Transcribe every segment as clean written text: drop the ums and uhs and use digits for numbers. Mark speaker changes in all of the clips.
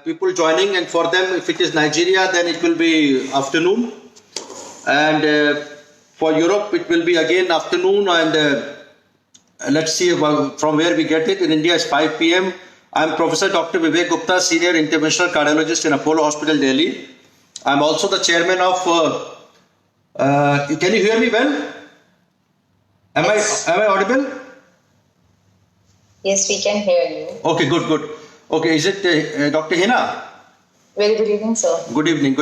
Speaker 1: people joining, and for them, if it is Nigeria, then it will be afternoon, and for Europe, it will be again afternoon, and let's see from where we get it. In India, it's 5 p.m. I'm Professor Dr. Vivek Gupta, Senior Interventional Cardiologist in Apollo Hospital, Delhi. I'm also the chairman of, can you hear me well? Am I audible?
Speaker 2: Yes, we can hear you.
Speaker 1: Okay, good. Okay, is it Dr. Hina?
Speaker 2: Very good evening, sir.
Speaker 1: Good evening.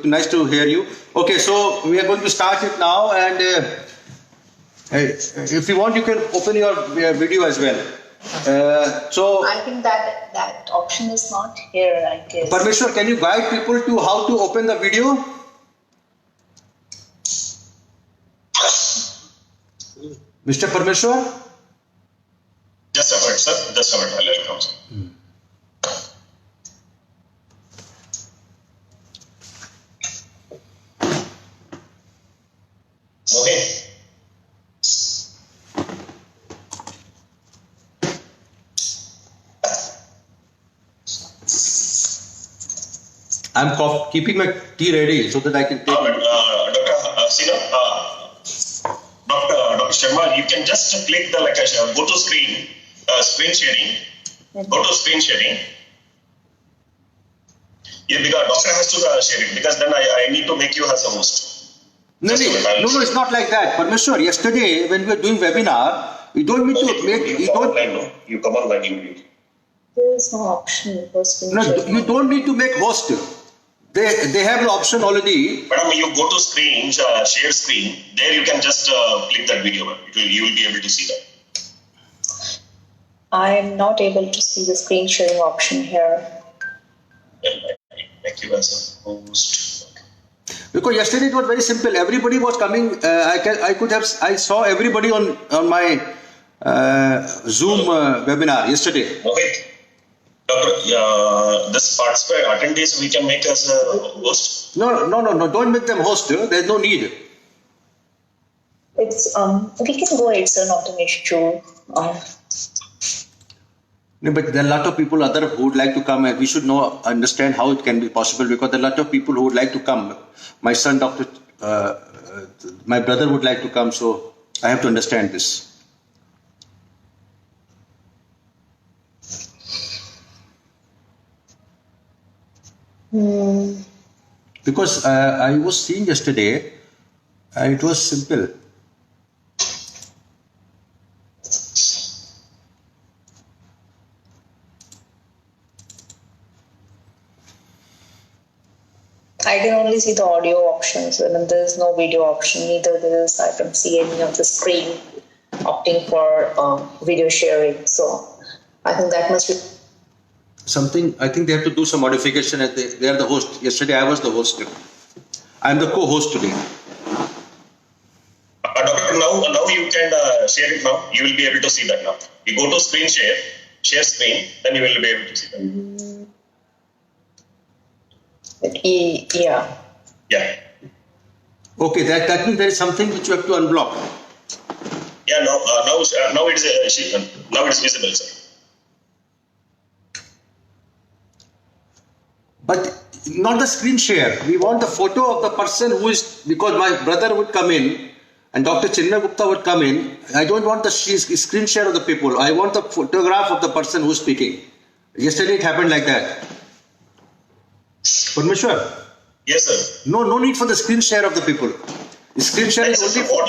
Speaker 1: Nice to hear you. Okay, so we are going to start it now, and if you want, you can open your video as well. So
Speaker 2: I think that option is not here, I guess.
Speaker 1: Parmeshwar, can you guide people to how to open the video? Mr. Parmeshwar?
Speaker 3: Just a minute, sir. Just a minute. I'll let you come, sir. Mohit.
Speaker 1: I'm keeping my tea ready so that I can take
Speaker 3: Dr. Sharma, you can just click the go to screen sharing. Go to screen sharing. Yeah, because doctor has to share it, because then I need to make you as a host.
Speaker 1: No, it's not like that. Parmeshwar, yesterday when we were doing webinar, you don't need to make.
Speaker 3: You come online immediately.
Speaker 2: There is no option for screen
Speaker 1: No,
Speaker 2: sharing.
Speaker 1: you don't need to make host. They have the option already.
Speaker 3: Madam, you go to screen, share screen. There you can just click that video. You will be able to see that.
Speaker 2: I am not able to see the screen sharing option here.
Speaker 3: Make you as a host.
Speaker 1: Because yesterday it was very simple. Everybody was coming. I saw everybody on my Zoom webinar yesterday.
Speaker 3: Okay. Doctor, this participant attendees we can make as a host?
Speaker 1: No. Don't make them host. There's no need.
Speaker 2: It's we can go ahead, sir. Not an issue.
Speaker 1: No, but there are a lot of people who would like to come, and we should understand how it can be possible, because there are a lot of people who would like to come. My son, my brother would like to come, so I have to understand this. Because I was seeing yesterday, it was simple.
Speaker 2: I can only see the audio options, and there is no video option. Neither I can see any of the screen opting for video sharing. So I think that must be
Speaker 1: something. I think they have to do some modification. They are the host. Yesterday I was the host. I am the co-host today.
Speaker 3: Doctor, now you can share it now. You will be able to see that now. You go to screen share screen, then you will be able to see that.
Speaker 2: Yeah.
Speaker 1: Okay, that means there is something which you have to unblock.
Speaker 3: Yeah, now it is visible, sir.
Speaker 1: But not the screen share. We want the photo of the person who is, because my brother would come in and Dr. Chinna Gupta would come in. I don't want the screen share of the people. I want the photograph of the person who is speaking. Yesterday it happened like that. Parmeshwar?
Speaker 3: Yes, sir.
Speaker 1: No need for the screen share of the people. The screen share is only for...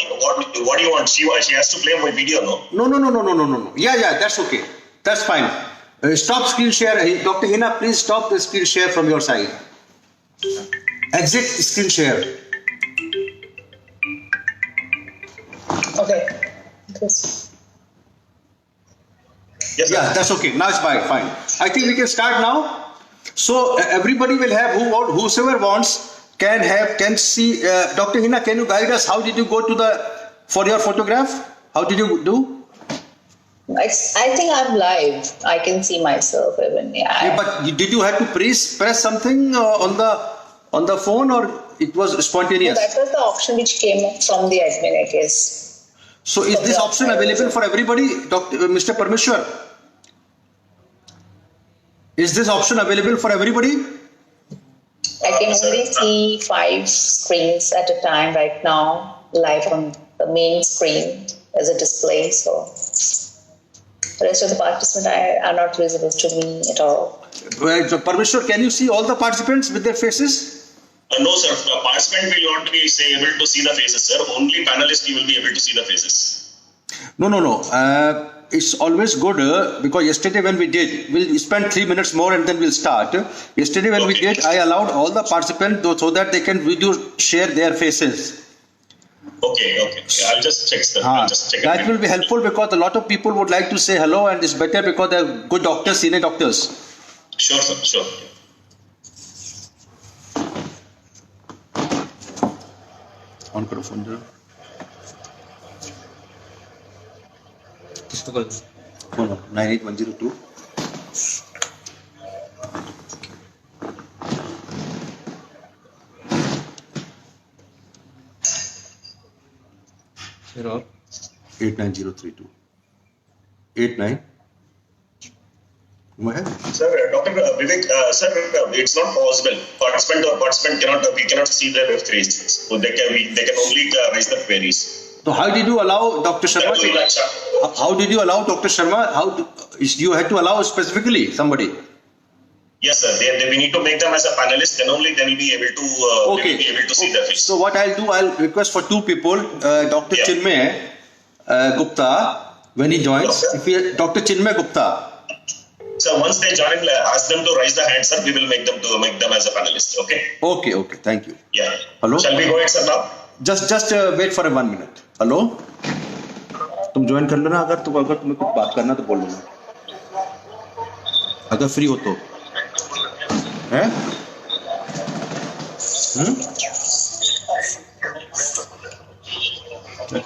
Speaker 3: What do you want? She has to play my video, no?
Speaker 1: No. Yeah, that's okay. That's fine. Stop screen share. Dr. Hina, please stop the screen share from your side. Exit screen share.
Speaker 2: Okay.
Speaker 3: Yes,
Speaker 1: yeah, that's okay. Now it's fine. I think we can start now. So everybody will have, whosoever wants can see. Dr. Hina, can you guide us? How did you go for your photograph? How did you do?
Speaker 2: I think I'm live. I can see myself even. Yeah.
Speaker 1: But did you have to press something on the phone, or it was spontaneous?
Speaker 2: No, that was the option which came from the admin, I guess.
Speaker 1: So is this option available for everybody, Mr. Parmeshwar? Is this option available for everybody?
Speaker 2: I can only see 5 screens at a time right now, live on the main screen as a display. So the rest of the participants are not visible to me at all.
Speaker 1: Well, so Parmeshwar, can you see all the participants with their faces?
Speaker 3: No, sir. Participant will not be able to see the faces, sir. Only panelist you will be able to see the faces.
Speaker 1: No. It's always good because yesterday when we'll spend 3 minutes more and then we'll start. Yesterday when we did, I allowed all the participants so that they can video share their faces.
Speaker 3: Okay. I'll just check, sir. I'll just check
Speaker 1: that will be helpful because a lot of people would like to say hello, and it's better because they're good doctors, senior doctors.
Speaker 3: Sure, sir. Sure.
Speaker 1: On करो phone जरा किसको कर phone 98102 फिर और 89032 89
Speaker 3: Sir, Dr. Vivek, sir, it's not possible. Participant we cannot see their web queries. So they can only raise the queries.
Speaker 1: So how did you allow Dr. Sharma? How did you allow Dr. Sharma? You had to allow specifically somebody?
Speaker 3: Yes, sir. We need to make them as a panelist. Then only they will be able to.
Speaker 1: Okay.
Speaker 3: They will be able to see their face.
Speaker 1: So what I'll do, I'll request for 2 people, Dr. Chinmay Gupta, when he joins, Dr. Chinmay Gupta.
Speaker 3: So once they join, ask them to raise the hand, sir. We will make them as a panelist. Okay.
Speaker 1: Okay. Thank you.
Speaker 3: Yeah.
Speaker 1: Hello.
Speaker 3: Shall we go ahead, sir, now?
Speaker 1: Just wait for 1 minute. Hello. तुम join कर लेना अगर तुम्हें कुछ बात करना तो बोल लेना अगर फ्री हो तो हैं क्या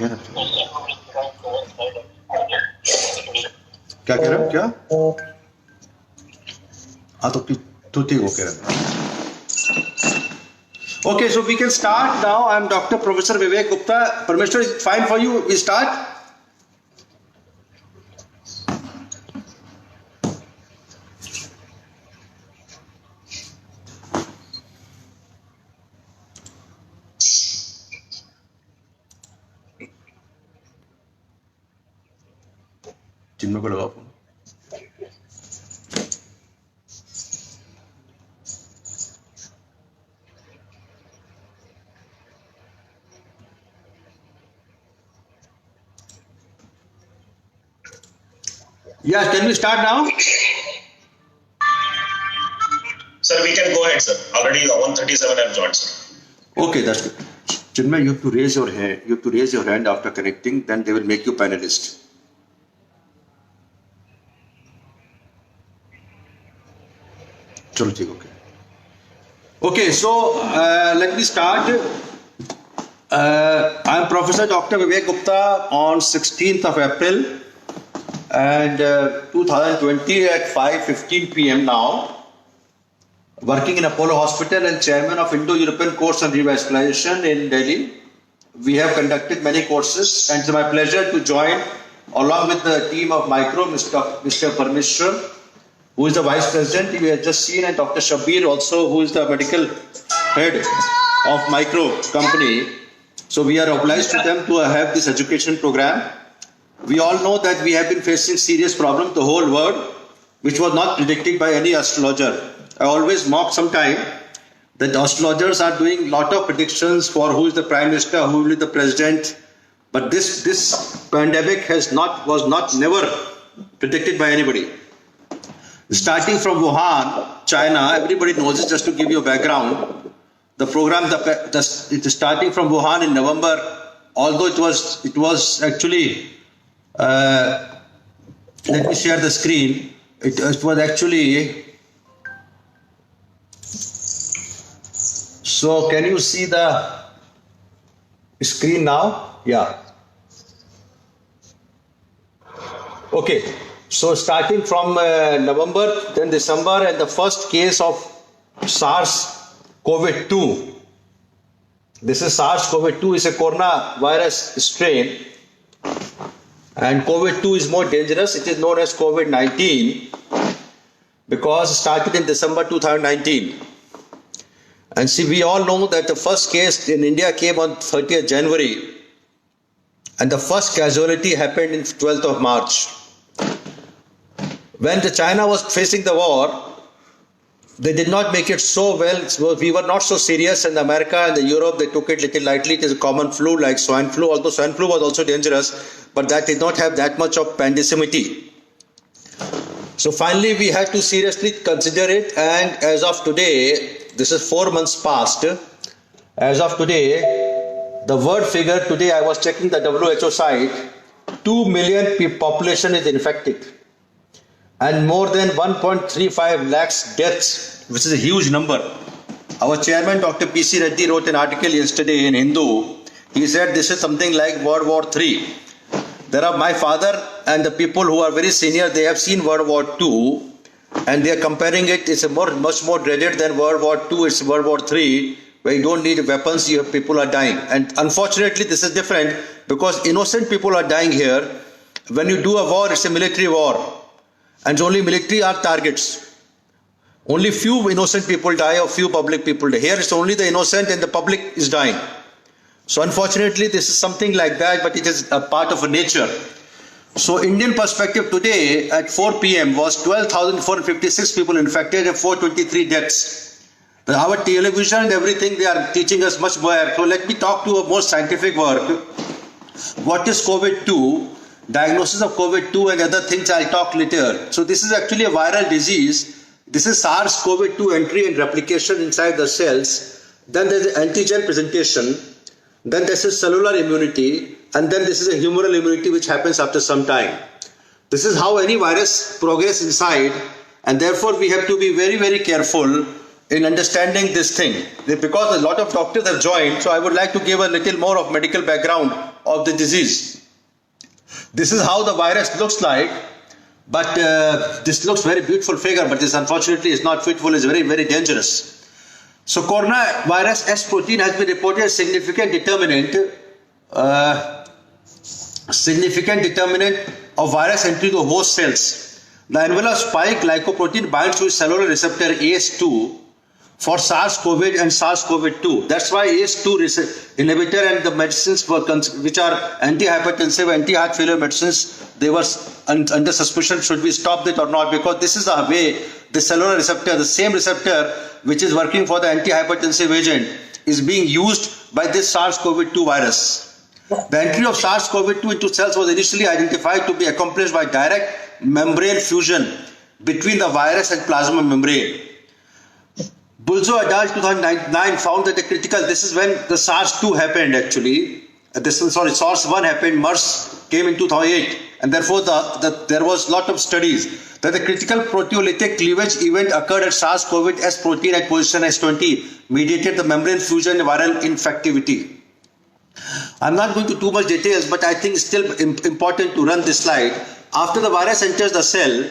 Speaker 1: कह रहे हो क्या हाँ तो ठीक हो कह रहे Okay, so we can start now. I am Dr. Professor Vivek Gupta. Parmeshwar, is it fine for you? We start? चिन्मय को लगाओ phone Yes, can we start now?
Speaker 3: Sir, we can go ahead, sir. Already 137 have joined, sir.
Speaker 1: Okay, that's good. Chinmay, you have to raise your hand. You have to raise your hand after connecting. Then they will make you panelist. Chalo, okay. Okay, so let me start. I am Professor Dr. Vivek Gupta on 16th of April. And 2020 at 5:15 p.m. now, working in Apollo Hospital and chairman of Indo-European Course on Revascularization in Delhi. We have conducted many courses, and it's my pleasure to join along with the team of Micro, Mr. Parmeshwar, who is the vice president we have just seen, and Dr. Shabir also, who is the medical head of Micro company. So we are obliged to them to have this education program. We all know that we have been facing serious problems, the whole world, which was not predicted by any astrologer. I always mock sometime that the astrologers are doing lot of predictions for who is the prime minister, who will be the president. But this pandemic was never predicted by anybody. Starting from Wuhan, China, everybody knows it. Just to give you a background, the program it is starting from Wuhan in November. Although it was actually. Let me share the screen. It was actually. So can you see the screen now? Yeah. Okay. So starting from November, then December, and the first case of SARS-CoV-2. This is SARS-CoV-2 is a coronavirus strain. And COVID-2 is more dangerous. It is known as COVID-19. because it started in December 2019. And see, we all know that the first case in India came on 30th January and the first casualty happened in 12th of March. When China was facing the war, they did not make it so well. We were not so serious, and America and Europe, they took it little lightly. It is a common flu like swine flu, although swine flu was also dangerous, but that did not have that much of pandemicity. So finally we had to seriously consider it, and as of today, this is 4 months past, as of today, the word figure today, I was checking the WHO site, 2 million population is infected and more than 1.35 lakhs deaths, which is a huge number. Our chairman Dr. P.C. Reddy wrote an article yesterday in Hindu. He said this is something like World War III. There are my father and the people who are very senior, they have seen World War II and they are comparing it. It's much more dreaded than World War II. It's World War III, where you don't need weapons, people are dying. And unfortunately, this is different because innocent people are dying here. When you do a war, it's a military war. And only military are targets. Only few innocent people die or few public people die. Here it's only the innocent and the public is dying. So unfortunately, this is something like that, but it is a part of nature. So Indian perspective today at 4 p.m. was 12,456 people infected and 423 deaths. Our television and everything, they are teaching us much more. So let me talk to a more scientific work. What is COVID-2? Diagnosis of COVID-2 and other things I'll talk later. So this is actually a viral disease. This is SARS-CoV-2 entry and replication inside the cells. Then there's the antigen presentation. Then this is cellular immunity. And then this is a humoral immunity which happens after some time. This is how any virus progresses inside. And therefore we have to be very, very careful in understanding this thing. Because a lot of doctors have joined, so I would like to give a little more of medical background of the disease. This is how the virus looks like, but this looks very beautiful figure, but this unfortunately is not fruitful, it's very, very dangerous. So coronavirus S protein has been reported as significant determinant of virus entry to host cells. The envelope spike glycoprotein binds to cellular receptor ACE2 for SARS-CoV and SARS-CoV-2. That's why ACE2 inhibitor and the medicines which are antihypertensive, anti-heart failure medicines, they were under suspicion, should we stop it or not, because this is the way the cellular receptor, the same receptor which is working for the antihypertensive agent, is being used by this SARS-CoV-2 virus. The entry of SARS-CoV-2 into cells was initially identified to be accomplished by direct membrane fusion between the virus and plasma membrane. Bulzo et al. 2009 found that this is when the SARS-2 happened actually. SARS-1 happened, MERS came in 2008, and therefore there was lot of studies that the critical proteolytic cleavage event occurred at SARS-CoV S protein at position S20, mediated the membrane fusion and viral infectivity. I'm not going to too much details, but I think it's still important to run this slide. After the virus enters the cell,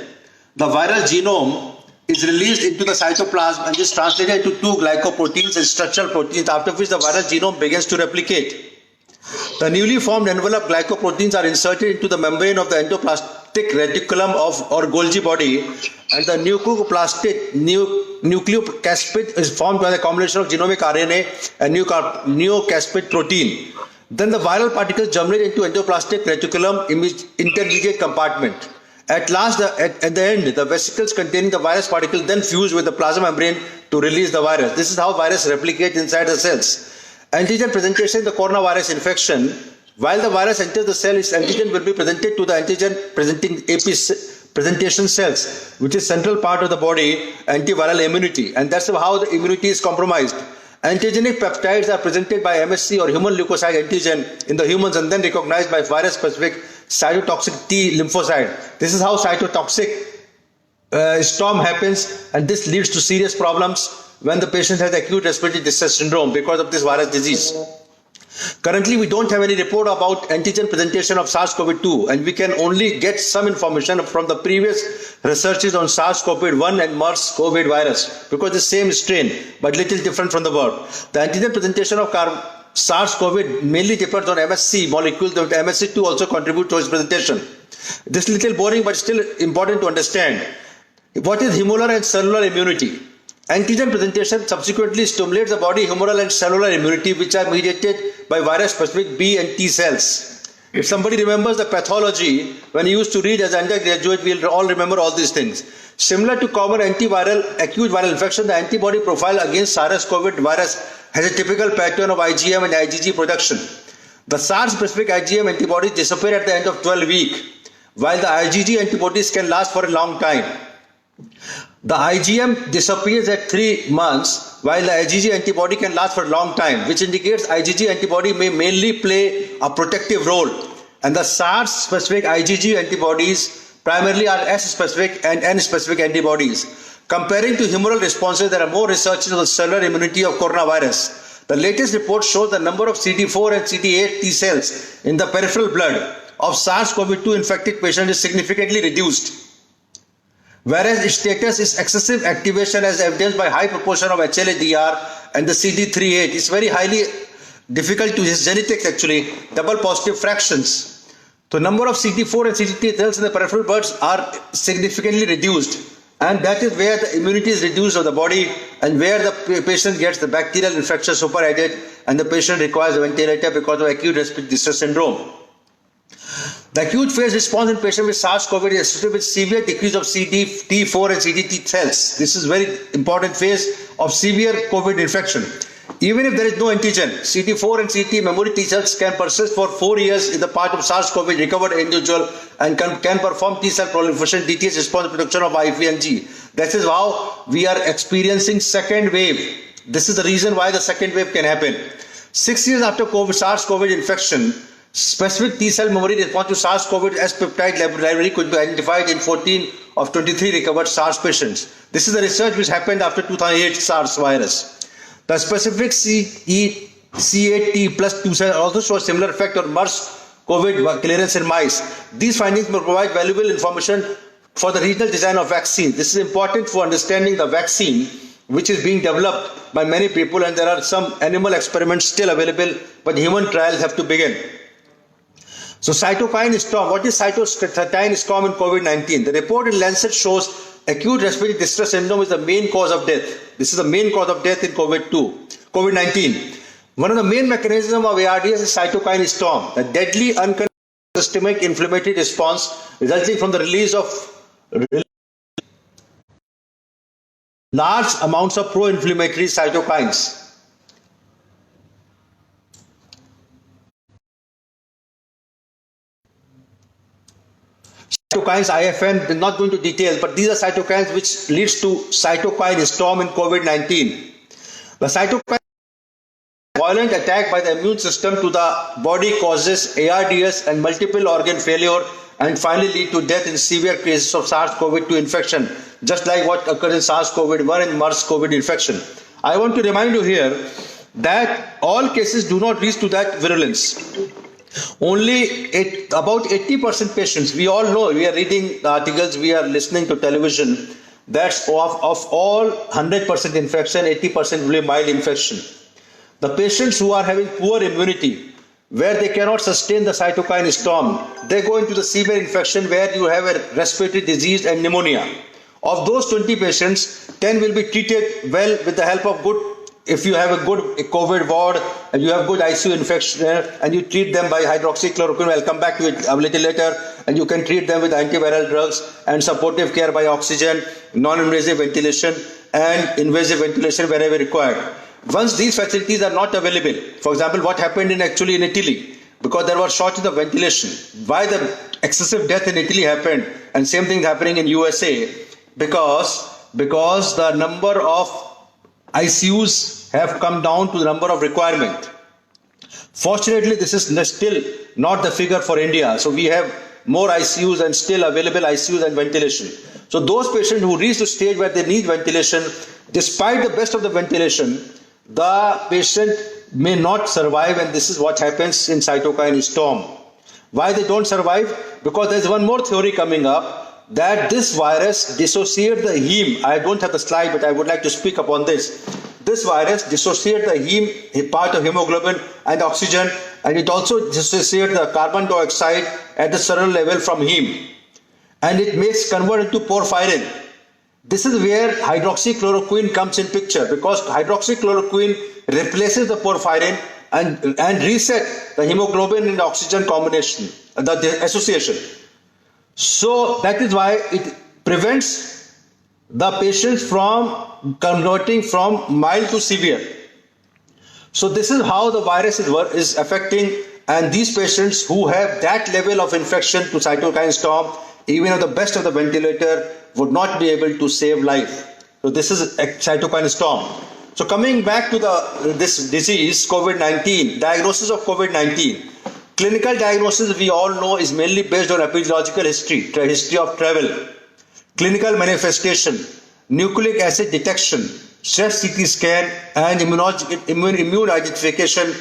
Speaker 1: the viral genome is released into the cytoplasm and is translated into two glycoproteins and structural proteins, after which the viral genome begins to replicate. The newly formed envelope glycoproteins are inserted into the membrane of the endoplasmic reticulum or Golgi body, and the nucleocapsid is formed by the combination of genomic RNA and nucleocapsid protein. Then the viral particles germinate into endoplasmic reticulum intermediate compartment. At last, at the end, the vesicles containing the virus particle then fuse with the plasma membrane to release the virus. This is how virus replicates inside the cells. Antigen presentation in the coronavirus infection. While the virus enters the cell, its antigen will be presented to the antigen presenting presentation cells, which is central part of the body antiviral immunity, and that's how the immunity is compromised. Antigenic peptides are presented by MSC or human leukocyte antigen in the humans and then recognized by virus-specific cytotoxic T lymphocyte. This is how cytotoxic storm happens, and this leads to serious problems when the patient has acute respiratory distress syndrome because of this virus disease. Currently, we don't have any report about antigen presentation of SARS-CoV-2, and we can only get some information from the previous researches on SARS-CoV-1 and MERS-CoV virus, because the same strain but little different from the world. The antigen presentation of SARS-CoV mainly depends on MSC molecules, that MSC2 also contribute to its presentation. This is a little boring but still important to understand. What is humoral and cellular immunity? Antigen presentation subsequently stimulates the body humoral and cellular immunity, which are mediated by virus-specific B and T cells. If somebody remembers the pathology, when he used to read as undergraduate, we'll all remember all these things. Similar to common antiviral, acute viral infection, the antibody profile against SARS-CoV virus has a typical pattern of IgM and IgG production. The SARS-specific IgM antibodies disappear at the end of 12 weeks, while the IgG antibodies can last for a long time. The IgM disappears at 3 months, while the IgG antibody can last for a long time, which indicates IgG antibody may mainly play a protective role, and the SARS-specific IgG antibodies primarily are S-specific and N-specific antibodies. Comparing to humoral responses, there are more research on the cellular immunity of coronavirus. The latest report shows the number of CD4 and CD8 T cells in the peripheral blood of SARS-CoV-2 infected patients is significantly reduced, whereas its status is excessive activation as evidenced by high proportion of HLA-DR and the CD38. It's very highly difficult to, his genetics actually, double positive fractions. The number of CD4 and CD8 cells in the peripheral blood are significantly reduced, and that is where the immunity is reduced of the body and where the patient gets the bacterial infection superadded and the patient requires a ventilator because of acute respiratory distress syndrome. The acute phase response in patients with SARS-CoV is associated with severe decrease of CD4 and CD8 cells. This is very important phase of severe COVID infection. Even if there is no antigen, CD4 and CD8 memory T cells can persist for 4 years in the part of SARS-CoV recovered individual and can perform T cell proliferation, DTH response production of IVNG. This is how we are experiencing second wave. This is the reason why the second wave can happen. 6 years after SARS-CoV infection, specific T cell memory response to SARS-CoV S peptide library could be identified in 14 of 23 recovered SARS patients. This is the research which happened after 2008 SARS virus. The specific C8T plus 2 cells also show a similar effect on MERS-CoV clearance in mice. These findings will provide valuable information for the regional design of vaccine. This is important for understanding the vaccine which is being developed by many people, and there are some animal experiments still available, but human trials have to begin. So cytokine storm. What is cytokine storm in COVID-19? The report in Lancet shows acute respiratory distress syndrome is the main cause of death. This is the main cause of death in COVID-19. One of the main mechanisms of ARDS is cytokine storm, a deadly uncontrolled systemic inflammatory response resulting from the release of large amounts of pro-inflammatory cytokines. Cytokines, IFN, I'm not going to detail, but these are cytokines which leads to cytokine storm in COVID-19. The cytokine violent attack by the immune system to the body causes ARDS and multiple organ failure and finally lead to death in severe cases of SARS-CoV-2 infection, just like what occurs in SARS-CoV-1 and MERS-CoV infection. I want to remind you here that all cases do not reach to that virulence. Only about 80% patients, we all know, we are reading the articles, we are listening to television, that's of all 100% infection, 80% will be mild infection. The patients who are having poor immunity, where they cannot sustain the cytokine storm, they go into the severe infection where you have a respiratory disease and pneumonia. Of those 20 patients, 10 will be treated well with the help of good, if you have a good COVID ward and you have good ICU infection and you treat them by hydroxychloroquine, I'll come back to it a little later, and you can treat them with antiviral drugs and supportive care by oxygen, non-invasive ventilation and invasive ventilation wherever required. Once these facilities are not available, for example, what happened in Italy, because there was shortage of ventilation. Why the excessive death in Italy happened, and same thing happening in USA, because the number of ICUs have come down to the number of requirement. Fortunately, this is still not the figure for India. So we have more ICUs and still available ICUs and ventilation. So those patients who reach the stage where they need ventilation, despite the best of the ventilation, the patient may not survive, and this is what happens in cytokine storm. Why they don't survive? Because there's one more theory coming up, that this virus dissociates the heme. I don't have the slide, but I would like to speak upon this. This virus dissociates the heme, part of hemoglobin and oxygen, and it also dissociates the carbon dioxide at the cellular level from heme. And it makes convert into porphyrin. This is where hydroxychloroquine comes in picture, because hydroxychloroquine replaces the porphyrin and reset the hemoglobin and oxygen combination, the association. So that is why it prevents the patients from converting from mild to severe. So this is how the virus is affecting, and these patients who have that level of infection to cytokine storm, even at the best of the ventilator, would not be able to save life. So this is a cytokine storm. So coming back to this disease, COVID-19, diagnosis of COVID-19. Clinical diagnosis, we all know, is mainly based on epidemiological history of travel, clinical manifestation, nucleic acid detection, chest CT scan, and immune identification,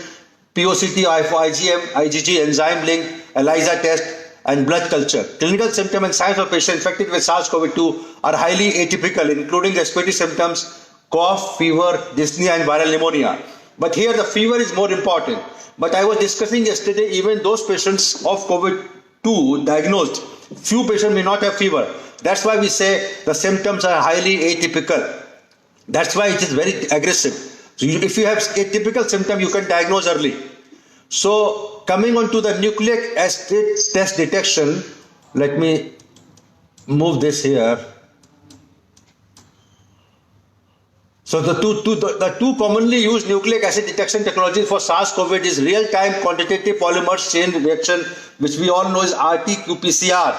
Speaker 1: POCT, IgM, IgG, enzyme link, ELISA test, and blood culture. Clinical symptoms and signs of patients infected with SARS-CoV-2 are highly atypical, including respiratory symptoms, cough, fever, dyspnea, and viral pneumonia. But here the fever is more important. But I was discussing yesterday, even those patients of COVID-2 diagnosed, few patients may not have fever. That's why we say the symptoms are highly atypical. That's why it is very aggressive. So if you have atypical symptom, you can diagnose early. So coming on to the nucleic acid test detection, let me move this here. So the two commonly used nucleic acid detection technologies for SARS-CoV is real-time quantitative polymer chain reaction, which we all know is RT-qPCR,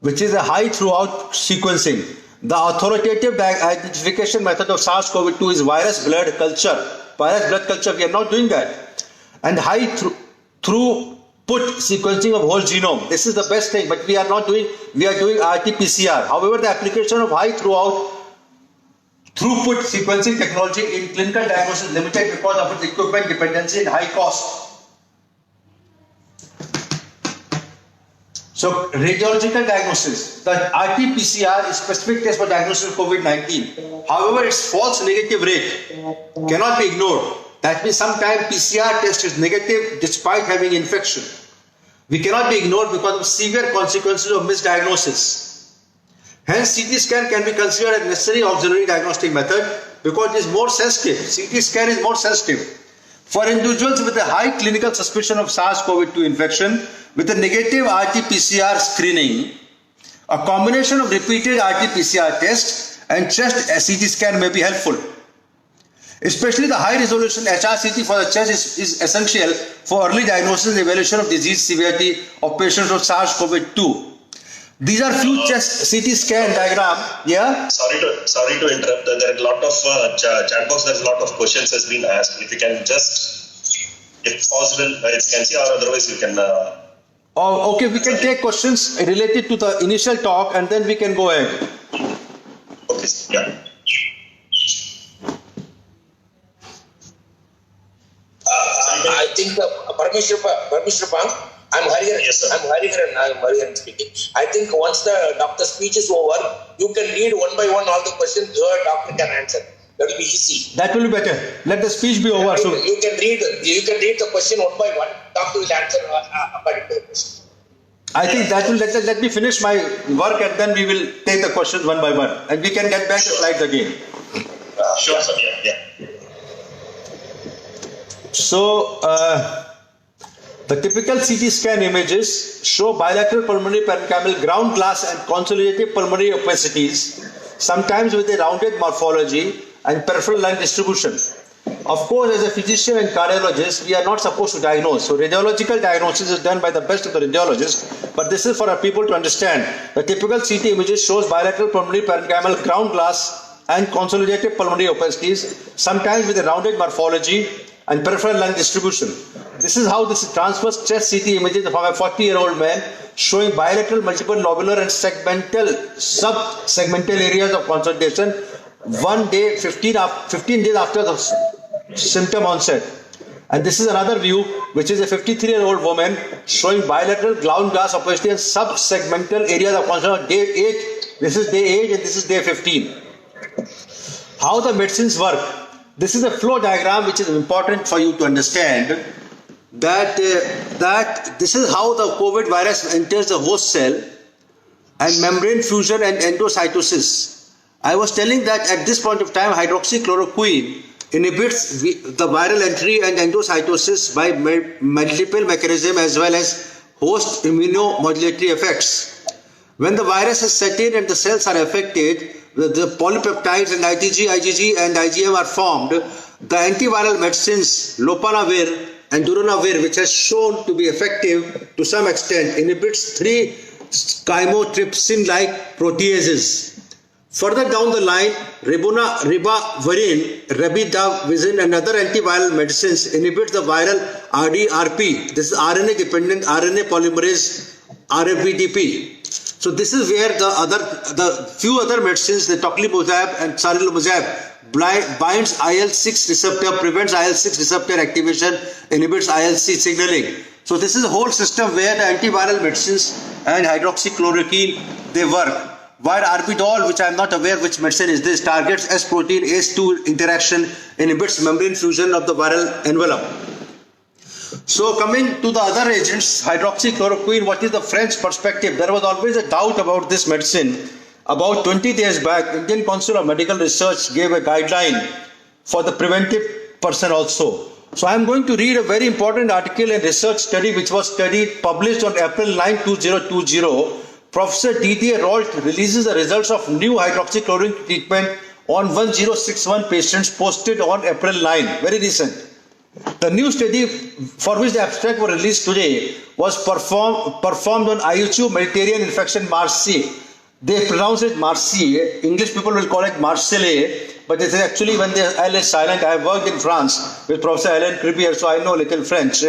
Speaker 1: which is a high throughput sequencing. The authoritative identification method of SARS-CoV-2 is virus blood culture. Virus blood culture, we are not doing that. And high throughput sequencing of whole genome. This is the best thing, but we are doing RT-PCR. However, the application of high throughput sequencing technology in clinical diagnosis is limited because of its equipment dependency and high cost. So radiological diagnosis, the RT-PCR is specific test for diagnosis of COVID-19. However, its false negative rate cannot be ignored. That means sometimes PCR test is negative despite having infection. We cannot be ignored because of severe consequences of misdiagnosis. Hence, CT scan can be considered a necessary auxiliary diagnostic method because it is more sensitive. CT scan is more sensitive. For individuals with a high clinical suspicion of SARS-CoV-2 infection with a negative RT-PCR screening, a combination of repeated RT-PCR tests and chest CT scan may be helpful. Especially the high-resolution HRCT for the chest is essential for early diagnosis and evaluation of disease severity of patients with SARS-CoV-2. These are few chest CT scan diagram. Yeah. Sorry
Speaker 3: to interrupt. There are a lot of chat box. There's a lot of questions has been asked. If you can just, if possible, if you can see, or otherwise you can.
Speaker 1: Oh, okay. We can take questions related to the initial talk, and then we can go ahead.
Speaker 3: Okay. Yeah.
Speaker 4: I think Parmeshwar, I'm Hariharan.
Speaker 3: Yes, sir.
Speaker 4: I'm Hariharan speaking. I think once the doctor's speech is over, you can read one by one all the questions your doctor can answer. That will be easy.
Speaker 1: That will be better. Let the speech be over. So
Speaker 4: you can read the question one by one. Doctor will answer according to the question.
Speaker 1: I think that will let me finish my work, and then we will take the questions one by one, and we can get back to slides again.
Speaker 3: Sure, sir. Yeah.
Speaker 1: So the typical CT scan images show bilateral pulmonary parenchymal ground glass and consolidated pulmonary opacities, sometimes with a rounded morphology and peripheral lung distribution. Of course, as a physician and cardiologist, we are not supposed to diagnose. So radiological diagnosis is done by the best of the radiologists, but this is for our people to understand. The typical CT images shows bilateral pulmonary parenchymal ground glass and consolidated pulmonary opacities, sometimes with a rounded morphology and peripheral lung distribution. This is how this transfers chest CT images from a 40-year-old man showing bilateral multiple lobular and sub-segmental areas of consolidation 15 days after the symptom onset. And this is another view, which is a 53-year-old woman showing bilateral ground glass opacity and sub-segmental areas of consolidation day 8. This is day 8 and this is day 15. How the medicines work. This is a flow diagram which is important for you to understand that this is how the COVID virus enters the host cell and membrane fusion and endocytosis. I was telling that at this point of time, hydroxychloroquine inhibits the viral entry and endocytosis by multiple mechanisms as well as host immunomodulatory effects. When the virus has set in and the cells are affected, the polypeptides and IgG, IgG and IgM are formed. The antiviral medicines lopinavir and darunavir, which has shown to be effective to some extent, inhibits 3 chymotrypsin-like proteases. Further down the line, ribavirin, rabidavir and other antiviral medicines inhibit the viral RDRP. This is RNA-dependent RNA polymerase RFBDP. So this is where the few other medicines, the tocilizumab and sarilumab, binds IL-6 receptor, prevents IL-6 receptor activation, inhibits IL-6 signaling. So this is a whole system where the antiviral medicines and hydroxychloroquine, they work. While arbidol, which I am not aware which medicine is this, targets S protein ACE2 interaction, inhibits membrane fusion of the viral envelope. So coming to the other agents, hydroxychloroquine, what is the French perspective? There was always a doubt about this medicine. About 20 days back, Indian Council of Medical Research gave a guideline for the preventive person also. So I am going to read a very important article and research study which was published on April 9, 2020. Professor Didier Rolt releases the results of new hydroxychloroquine treatment on 1061 patients posted on April 9, very recent. The new study for which the abstract was released today was performed on IHU Mediterranean infection Marseille. They pronounce it Marseille. English people will call it Marseille, but it is actually when the L is silent. I have worked in France with Professor Alain Cribier, so I know little French.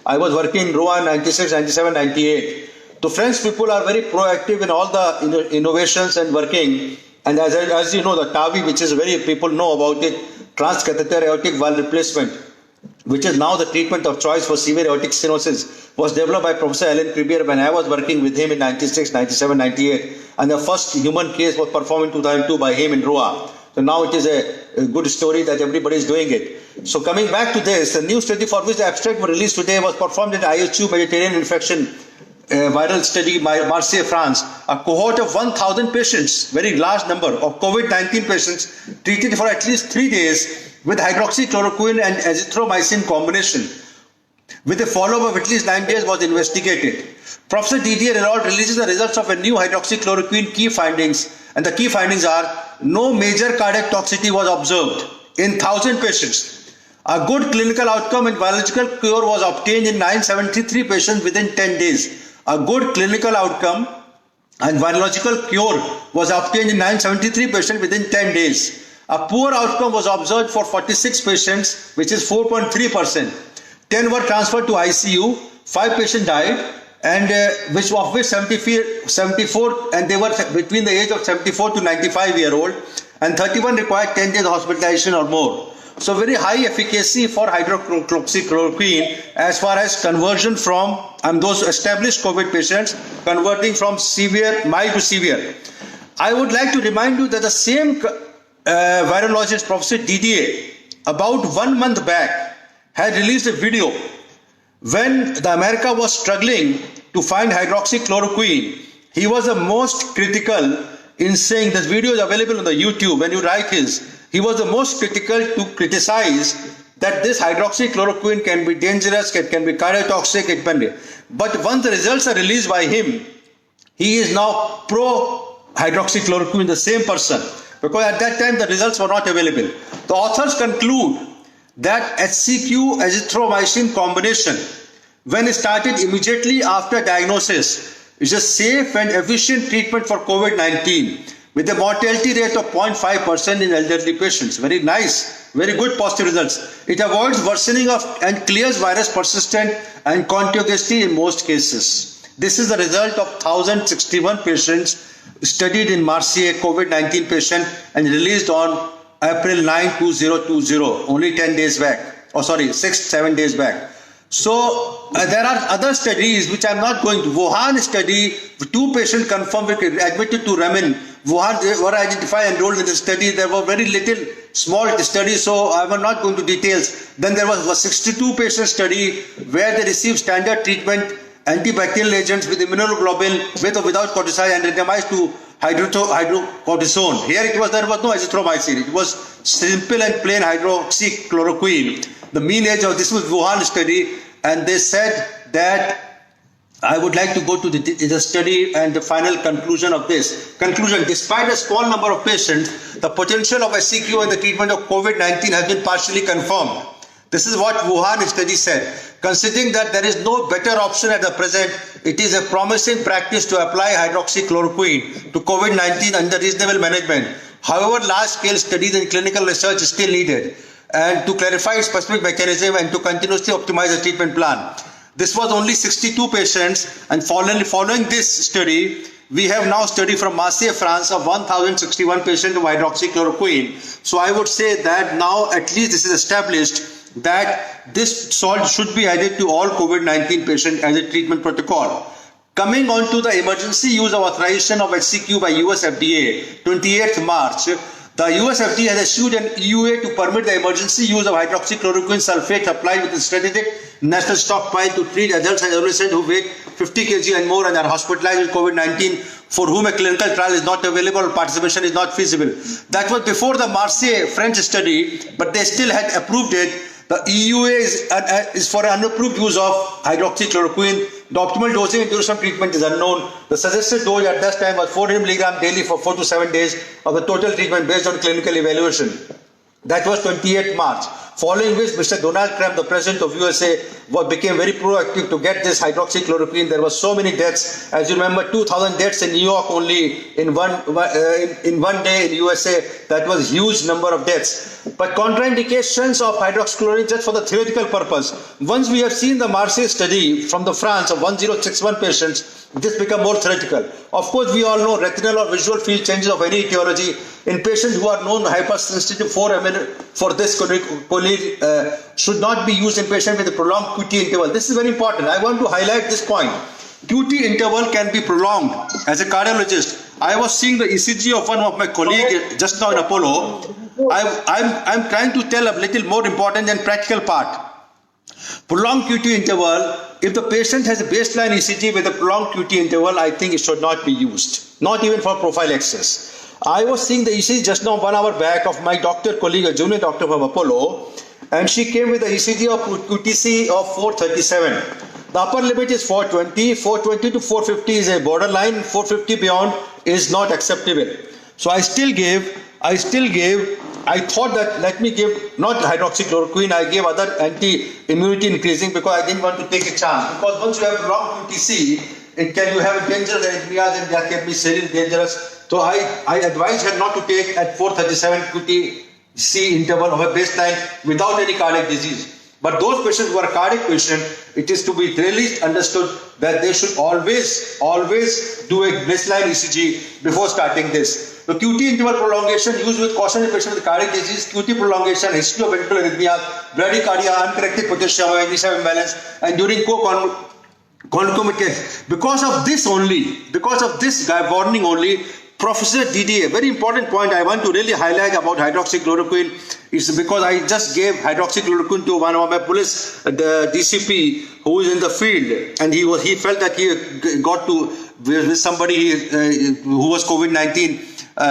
Speaker 1: I was working in Rouen 96, 97, 98. The French people are very proactive in all the innovations and working. And as you know, the TAVI, which is very, people know about it, transcatheter aortic valve replacement, which is now the treatment of choice for severe aortic stenosis, was developed by Professor Alain Cribier when I was working with him in 96, 97, 98. And the first human case was performed in 2002 by him in Rouen. So now it is a good story that everybody is doing it. So coming back to this, the new study for which the abstract was released today was performed in IHU Mediterranean infection viral study by Marseille, France. A cohort of 1,000 patients, very large number of COVID-19 patients treated for at least 3 days with hydroxychloroquine and azithromycin combination with a follow-up of at least 9 days was investigated. Professor Didier Rolt releases the results of a new hydroxychloroquine key findings, and the key findings are: no major cardiac toxicity was observed in 1,000 patients. A good clinical outcome and biological cure was obtained in 973 patients within 10 days. A good clinical outcome and biological cure was obtained in 973 patients within 10 days. A poor outcome was observed for 46 patients, which is 4.3%. 10 were transferred to ICU, 5 patients died, and which of which 74, and they were between the age of 74 to 95-year-old, and 31 required 10 days hospitalization or more. So very high efficacy for hydroxychloroquine as far as conversion from those established COVID patients converting from mild to severe. I would like to remind you that the same virologist, Professor Didier, about 1 month back had released a video when the America was struggling to find hydroxychloroquine. He was the most critical in saying, this video is available on the YouTube when you write he was the most critical to criticize that this hydroxychloroquine can be dangerous, it can be cardiotoxic, but once the results are released by him, he is now pro hydroxychloroquine, the same person, because at that time the results were not available. The authors conclude that HCQ azithromycin combination, when started immediately after diagnosis, is a safe and efficient treatment for COVID-19 with a mortality rate of 0.5% in elderly patients. Very nice, very good positive results. It avoids worsening of and clears virus persistent and contagiously in most cases. This is the result of 1,061 patients studied in Marseille, COVID-19 patient, and released on April 9, 2020, only 10 days back. 7 days back. So there are other studies which I am not going to. Wuhan study, 2 patients confirmed admitted to Ramin. Wuhan were identified and enrolled in the study. There were very little small studies, so I am not going to details. Then there was a 62 patient study where they received standard treatment, antibacterial agents with immunoglobulin with or without corticosteroid, and randomized to hydrocortisone. Here there was no azithromycin. It was simple and plain hydroxychloroquine. The mean age of this was Wuhan study, and they said that I would like to go to the study and the final conclusion of this. Conclusion: despite a small number of patients, the potential of SCQ in the treatment of COVID-19 has been partially confirmed. This is what Wuhan study said. Considering that there is no better option at the present, it is a promising practice to apply hydroxychloroquine to COVID-19 under reasonable management. However, large-scale studies and clinical research is still needed, and to clarify specific mechanism and to continuously optimize the treatment plan. This was only 62 patients, and following this study, we have now study from Marseille, France of 1,061 patients of hydroxychloroquine. So I would say that now at least this is established that this salt should be added to all COVID-19 patients as a treatment protocol. Coming on to the emergency use of authorization of HCQ by US FDA, 28th March, the US FDA has issued an EUA to permit the emergency use of hydroxychloroquine sulfate applied with a strategic national stockpile to treat adults and adolescents who weigh 50 kg and more and are hospitalized with COVID-19 for whom a clinical trial is not available or participation is not feasible. That was before the Marseille French study, but they still had approved it. The EUA is for unapproved use of hydroxychloroquine. The optimal dosing and duration of treatment is unknown. The suggested dose at that time was 400 mg daily for 4 to 7 days of the total treatment based on clinical evaluation. That was 28th March. Following which, Mr. Donald Trump, the president of USA, became very proactive to get this hydroxychloroquine. There were so many deaths. As you remember, 2,000 deaths in New York only in one day in USA. That was a huge number of deaths. But contraindications of hydroxychloroquine just for the theoretical purpose. Once we have seen the Marseille study from the France of 1,061 patients, this become more theoretical. Of course, we all know retinal or visual field changes of any etiology in patients who are known hypersensitive for this should not be used in patients with a prolonged QT interval. This is very important. I want to highlight this point. QT interval can be prolonged. As a cardiologist, I was seeing the ECG of one of my colleagues just now in Apollo. I'm trying to tell a little more important and practical part. Prolonged QT interval, if the patient has a baseline ECG with a prolonged QT interval, I think it should not be used, not even for prophylaxis. I was seeing the ECG just now 1 hour back of my doctor colleague, a junior doctor from Apollo, and she came with the ECG of QTC of 437. The upper limit is 420. 420 to 450 is a borderline. 450 beyond is not acceptable. So I thought that let me give not hydroxychloroquine, I gave other anti-immunity increasing because I didn't want to take a chance. Because once you have prolonged QTC, you have a dangerous arrhythmias and that can be seriously dangerous. So I advise her not to take at 437 QTC interval of a baseline without any cardiac disease. But those patients who are cardiac patients, it is to be really understood that they should always do a baseline ECG before starting this. The QT interval prolongation used with caution in patients with cardiac disease, QT prolongation, history of ventricular arrhythmia, bradycardia, uncorrected potassium, magnesium imbalance, and during concomitant. Because of this warning only, Professor DDA, very important point I want to really highlight about hydroxychloroquine is because I just gave hydroxychloroquine to one of my police, the DCP, who is in the field, and he felt that he got to with somebody who was COVID-19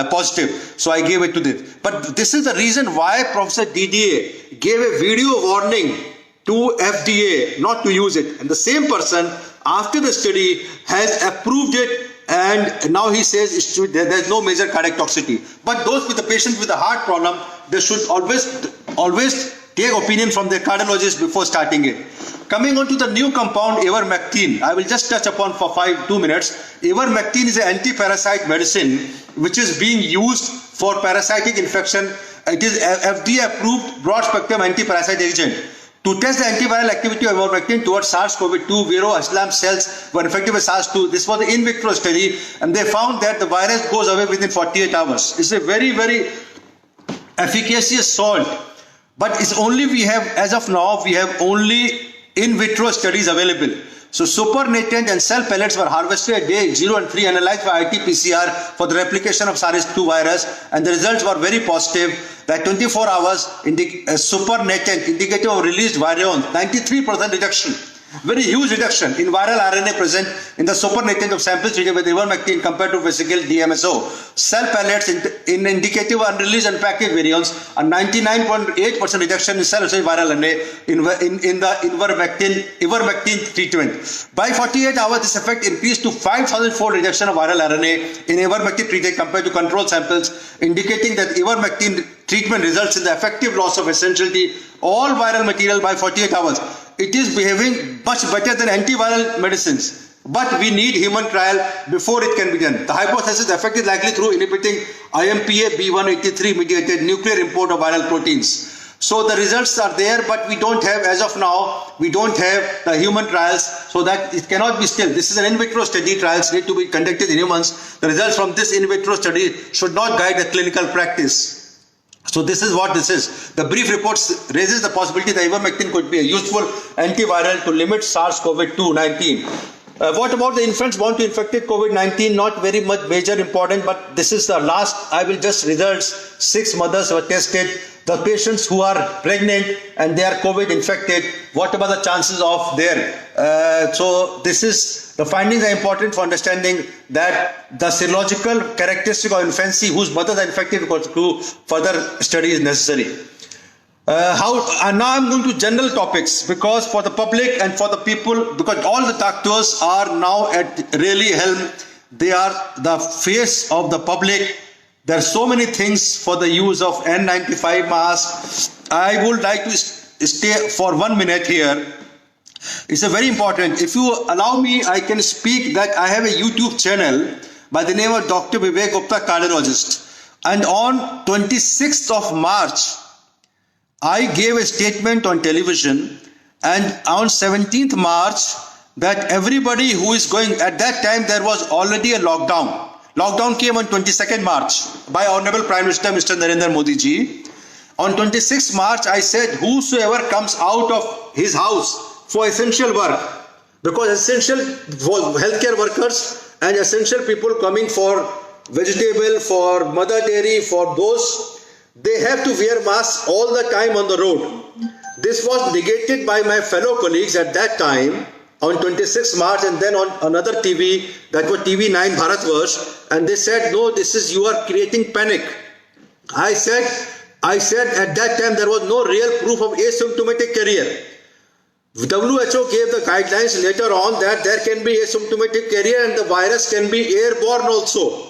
Speaker 1: positive. So I gave it to this. But this is the reason why Professor DDA gave a video warning to FDA not to use it. And the same person, after the study, has approved it. And now he says there's no major cardiac toxicity. But those with the patients with a heart problem, they should always take opinion from their cardiologist before starting it. Coming on to the new compound ivermectin, I will just touch upon for 2 minutes. Ivermectin is an anti-parasite medicine which is being used for parasitic infection. It is FDA approved broad spectrum anti-parasite agent. To test the antiviral activity of ivermectin towards SARS-CoV-2, Vero Aslam cells were infected with SARS-2. This was an in vitro study, and they found that the virus goes away within 48 hours. It's a very, very efficacious salt. But it's only as of now, we have only in vitro studies available. So supernatant and cell pellets were harvested at day 0 and 3, analyzed by RT-PCR for the replication of SARS-2 virus, and the results were very positive. That 24 hours supernatant indicative of released virions, 93% reduction. very huge reduction in viral RNA present in the supernatant of samples treated with ivermectin compared to physical DMSO. Cell pellets in indicative unreleased and packaged virions, a 99.8% reduction in cell viral RNA in the ivermectin treatment. By 48 hours, this effect increased to 5,000-fold reduction of viral RNA in ivermectin treated compared to control samples, indicating that ivermectin treatment results in the effective loss of essentiality all viral material by 48 hours. It is behaving much better than antiviral medicines, but we need human trial before it can be done. The hypothesis effect is likely through inhibiting IMPA B183 mediated nuclear import of viral proteins. So the results are there, but we don't have, as of now, we don't have the human trials, so that it cannot be still. This is an in vitro study. Trials need to be conducted in humans. The results from this in vitro study should not guide the clinical practice. So this is what this is. The brief report raises the possibility that ivermectin could be a useful antiviral to limit SARS-CoV-2-19. What about the infants born to infected COVID-19? Not very much major important, but this is the last. I will just results. 6 mothers were tested. The patients who are pregnant and they are COVID infected, what about the chances of their? So this is, the findings are important for understanding that the serological characteristic of infancy whose mothers are infected to further study is necessary. Now I'm going to general topics, because for the public and for the people, because all the doctors are now at really helm. They are the face of the public. There are so many things for the use of N95 mask. I would like to stay for 1 minute here. It's a very important. If you allow me, I can speak that I have a YouTube channel by the name of Dr. Vivek Gupta, cardiologist. And on 26th of March, I gave a statement on television, and on 17th March, that everybody who is going, at that time there was already a lockdown. Lockdown came on 22nd March by Honorable Prime Minister Mr. Narendra Modi ji. On 26th March, I said whosoever comes out of his house for essential work, because essential for healthcare workers and essential people coming for vegetable, for mother dairy, for those, they have to wear masks all the time on the road. This was negated by my fellow colleagues at that time on 26th March, and then on another TV, that was TV9 Bharatvarsh, and they said, no, this is, you are creating panic. I said at that time there was no real proof of asymptomatic carrier. WHO gave the guidelines later on that there can be asymptomatic carrier and the virus can be airborne also.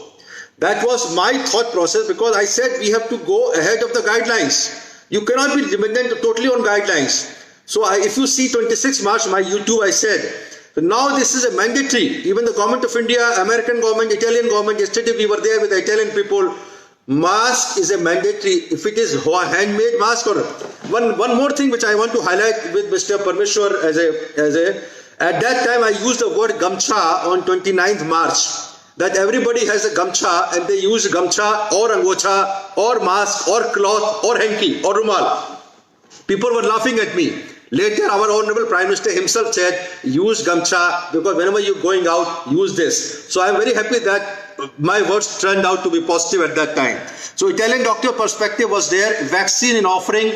Speaker 1: That was my thought process, because I said we have to go ahead of the guidelines. You cannot be dependent totally on guidelines. So if you see 26 March, my YouTube, I said, now this is a mandatory. Even the government of India, American government, Italian government, yesterday we were there with the Italian people. Mask is a mandatory. If it is handmade mask, or one more thing which I want to highlight with Mr. Parmeshwar at that time I used the word gamcha on 29th March. That everybody has a gamcha and they use gamcha or angocha or mask or cloth or hanky or rumal. People were laughing at me. Later, our Honorable Prime Minister himself said, use gamcha, because whenever you're going out, use this. So I'm very happy that my words turned out to be positive at that time. So Italian doctor perspective was there. Vaccine in offering.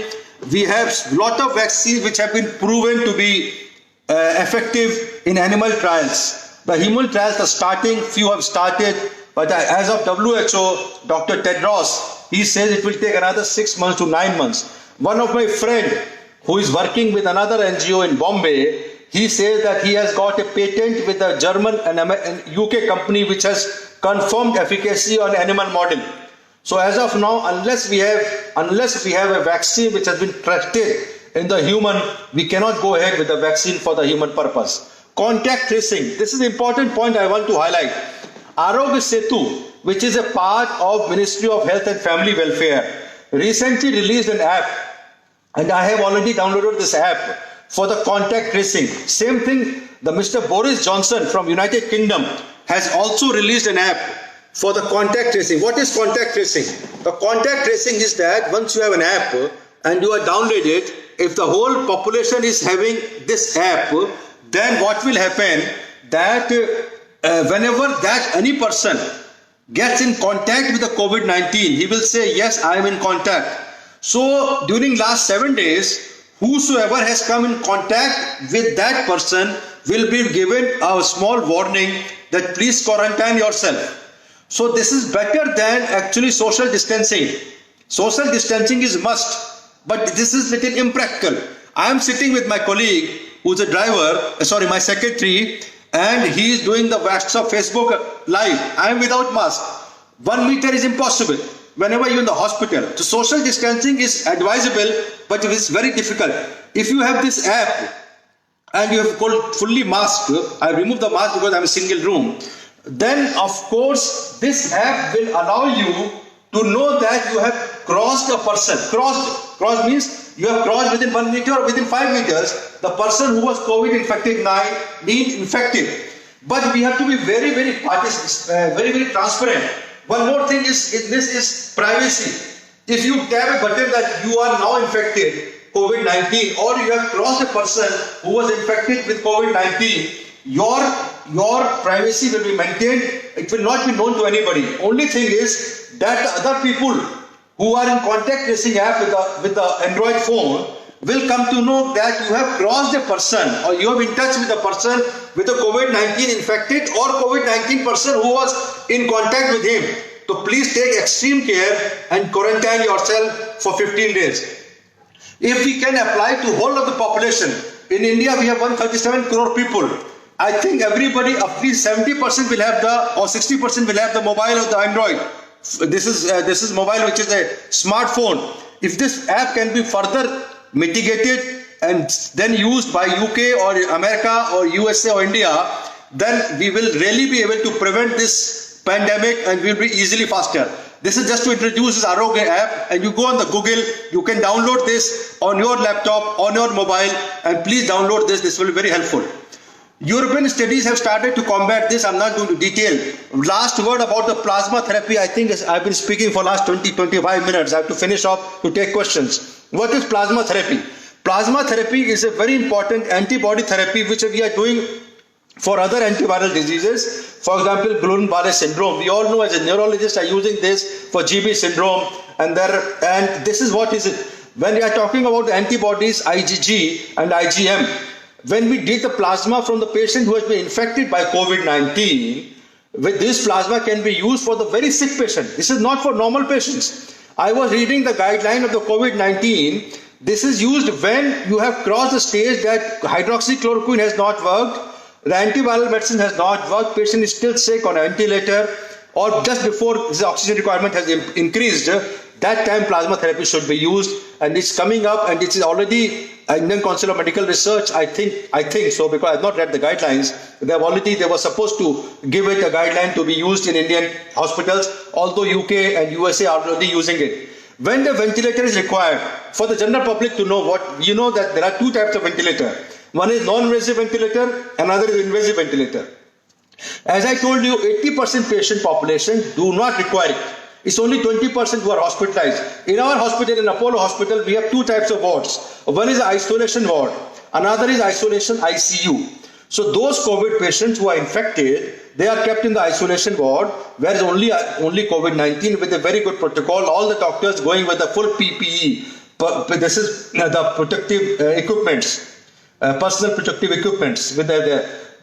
Speaker 1: We have a lot of vaccines which have been proven to be effective in animal trials. The human trials are starting, few have started, but as of WHO, Dr. Tedros, he says it will take another 6 months to 9 months. One of my friend who is working with another NGO in Bombay, he says that he has got a patent with a German and UK company which has confirmed efficacy on animal model. So as of now, unless we have a vaccine which has been tested in the human, we cannot go ahead with the vaccine for the human purpose. Contact tracing. This is the important point I want to highlight. Arogya Setu, which is a part of Ministry of Health and Family Welfare, recently released an app, and I have already downloaded this app for the contact tracing. Same thing, the Mr. Boris Johnson from United Kingdom has also released an app for the contact tracing. What is contact tracing? The contact tracing is that once you have an app and you are downloaded it, if the whole population is having this app, then what will happen that whenever that any person gets in contact with the COVID-19, he will say, yes, I am in contact. So during last 7 days, whosoever has come in contact with that person will be given a small warning that please quarantine yourself. So this is better than actually social distancing. Social distancing is must, but this is little impractical. I am sitting with my colleague who's a driver, my secretary, and he is doing the WhatsApp, Facebook live. I am without mask. 1 meter is impossible whenever you're in the hospital. So social distancing is advisable, but it is very difficult. If you have this app and you have called fully masked, I remove the mask because I'm in a single room, then of course this app will allow you to know that you have crossed a person. Cross means you have crossed within 1 meter or within 5 meters. The person who was COVID infected infected. But we have to be very, very transparent. One more thing is privacy. If you tap a button that you are now infected COVID-19 or you have crossed a person who was infected with COVID-19, your privacy will be maintained. It will not be known to anybody. Only thing is that the other people who are in contact tracing app with the Android phone will come to know that you have crossed a person or you have in touch with a person with a COVID-19 infected or COVID-19 person who was in contact with him. So please take extreme care and quarantine yourself for 15 days. If we can apply to whole of the population, in India we have 137 crore people. I think everybody, at least 70% will have or 60% will have the mobile or the Android. This is mobile, which is a smartphone. If this app can be further mitigated and then used by UK or America or USA or India, then we will really be able to prevent this pandemic and will be easily faster. This is just to introduce this Arogya app, and you go on the Google, you can download this on your laptop, on your mobile, and please download this. This will be very helpful. European studies have started to combat this. I'm not going to detail. Last word about the plasma therapy. I think I've been speaking for last 20-25 minutes. I have to finish off to take questions. What is plasma therapy? Plasma therapy is a very important antibody therapy which we are doing for other antiviral diseases. For example, Guillain-Barré syndrome. We all know as a neurologist are using this for GB syndrome, and this is what is it. When we are talking about the antibodies IgG and IgM, when we take the plasma from the patient who has been infected by COVID-19, with this plasma can be used for the very sick patient. This is not for normal patients. I was reading the guideline of the COVID-19. This is used when you have crossed the stage that hydroxychloroquine has not worked, the antiviral medicine has not worked, patient is still sick on a ventilator, or just before his oxygen requirement has increased. That time plasma therapy should be used, and it's coming up, and it is already Indian Council of Medical Research. I think so, because I have not read the guidelines. They were supposed to give it a guideline to be used in Indian hospitals, although UK and USA are already using it. When the ventilator is required, for the general public to know that there are two types of ventilator. One is non-invasive ventilator, another is invasive ventilator. As I told you, 80% patient population do not require it. It's only 20% who are hospitalized. In our hospital, in Apollo Hospital, we have two types of wards. One is isolation ward, another is isolation ICU. So those COVID patients who are infected, they are kept in the isolation ward, where is only COVID-19 with a very good protocol. All the doctors going with the full PPE. This is the protective equipments, personal protective equipments with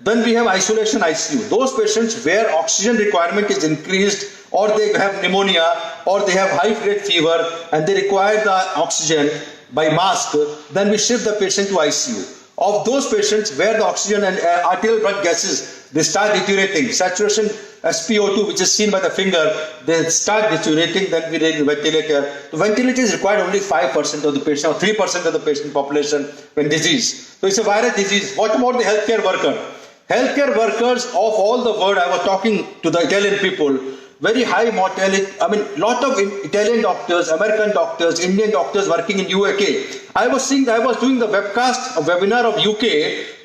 Speaker 1: Then we have isolation ICU. Those patients where oxygen requirement is increased, or they have pneumonia, or they have high grade fever, and they require the oxygen by mask, then we shift the patient to ICU. Of those patients where the oxygen and arterial blood gases, they start deteriorating. Saturation SpO2, which is seen by the finger, they start deteriorating, then we need a ventilator. The ventilator is required only 5% of the patient, or 3% of the patient population when disease. So it's a viral disease. What about the healthcare worker? Healthcare workers of all the world, I was talking to the Italian people, very high mortality. I mean, lot of Italian doctors, American doctors, Indian doctors working in UK. I was doing the webinar of UK,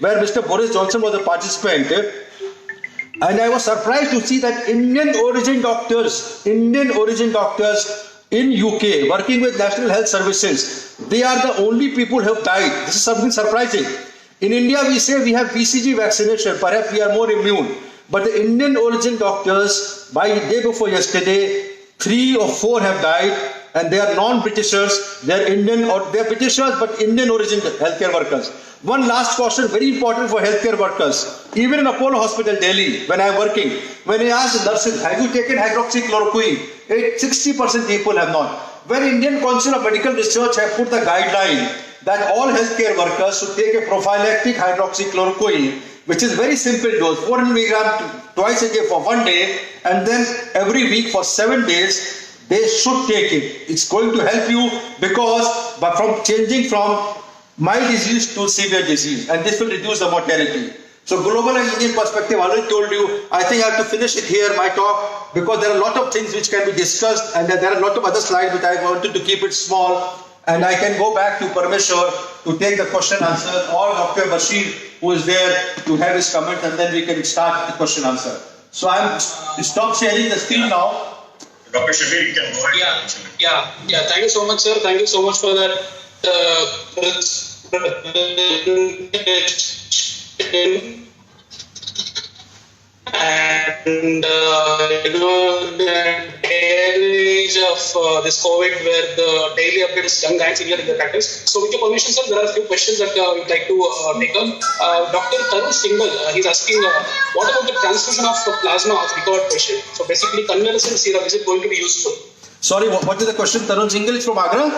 Speaker 1: where Mr. Boris Johnson was a participant, and I was surprised to see that Indian origin doctors in UK working with National Health Services, they are the only people who have died. This is something surprising. In India, we say we have BCG vaccination, perhaps we are more immune. But the Indian origin doctors, by day before yesterday, 3 or 4 have died, and they are non-Britishers, they are Indian or they are Britishers but Indian origin healthcare workers. One last caution, very important for healthcare workers. Even in Apollo Hospital, Delhi, when I am working, when I ask nurses, have you taken hydroxychloroquine? 60% people have not. When Indian Council of Medical Research have put the guideline that all healthcare workers should take a prophylactic hydroxychloroquine, which is very simple dose, 400 milligram twice a day for 1 day, and then every week for 7 days, they should take it. It's going to help you because from changing from mild disease to severe disease, and this will reduce the mortality. So global and Indian perspective, I already told you, I think I have to finish it here, my talk, because there are a lot of things which can be discussed, and there are a lot of other slides which I wanted to keep it small, and I can go back to Parmeshwar to take the question answer, or Dr. Bashir, who is there, to have his comment, and then we can start the question answer. So I'm stop sharing the screen now.
Speaker 3: Dr. Shabir, you can go ahead.
Speaker 5: Yeah. Thank you so much, sir. Thank you so much for that. And the age of this COVID, where the daily updates young and senior in the practice. So, with your permission, sir, there are a few questions that we would like to take up. Dr. Tarun Singhal, he's asking, what about the transfusion of plasma of recovered patient? So, basically, convalescent serum, is it going to be useful?
Speaker 1: Sorry, what is the question? Tarun Singhal is from Agra?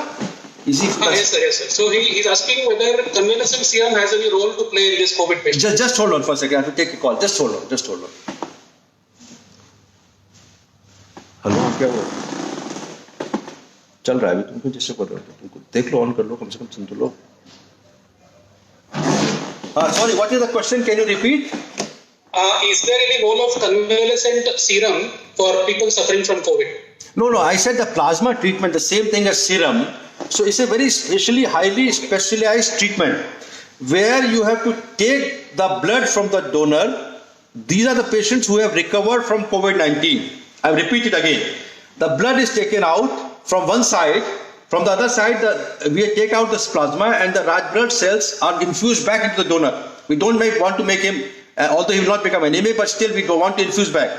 Speaker 1: Is he?
Speaker 5: Yes, sir. So he's asking whether convalescent serum has any role to play in this COVID patient.
Speaker 1: Just hold on for a second. I have to take a call. Just hold on. Hello क्या हुआ चल रहा है अभी तुमको जैसे कर रहे हो तुमको देख लो ऑन कर लो कम से कम सुन तो लो sorry what is the question can you repeat
Speaker 5: is there any role of convalescent serum for people suffering from COVID?
Speaker 1: No, I said the plasma treatment, the same thing as serum. So it's a very highly specialized treatment where you have to take the blood from the donor. These are the patients who have recovered from COVID-19. I repeat it again. The blood is taken out from one side. From the other side, we take out this plasma and the red blood cells are infused back into the donor. We don't want to make him, although he will not become anemic, but still we don't want to infuse back.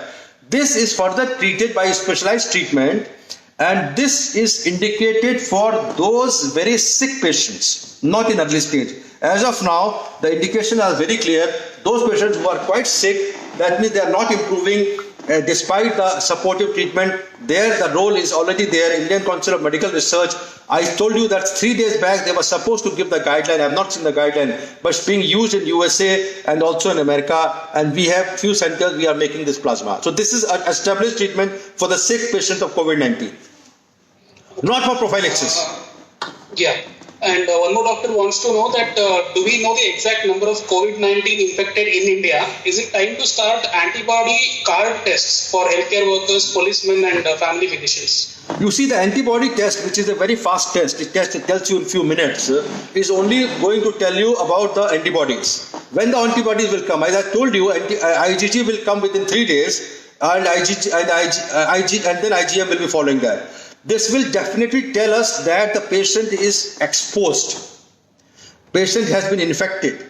Speaker 1: This is further treated by specialized treatment, and this is indicated for those very sick patients, not in early stage. As of now, the indications are very clear. Those patients who are quite sick, that means they are not improving despite the supportive treatment. There, the role is already there. Indian Council of Medical Research. I told you that 3 days back they were supposed to give the guideline. I have not seen the guideline, but it's being used in USA and also in America. And we have few centers we are making this plasma. So this is an established treatment for the sick patients of COVID-19, not for prophylaxis.
Speaker 5: Yeah. And one more doctor wants to know that do we know the exact number of COVID-19 infected in India? Is it time to start antibody card tests for healthcare workers, policemen and family physicians?
Speaker 1: You see, the antibody test, which is a very fast test, it tells you in few minutes, is only going to tell you about the antibodies. When the antibodies will come, as I told you, IgG will come within 3 days, and then IgM will be following that. This will definitely tell us that the patient is exposed. Patient has been infected.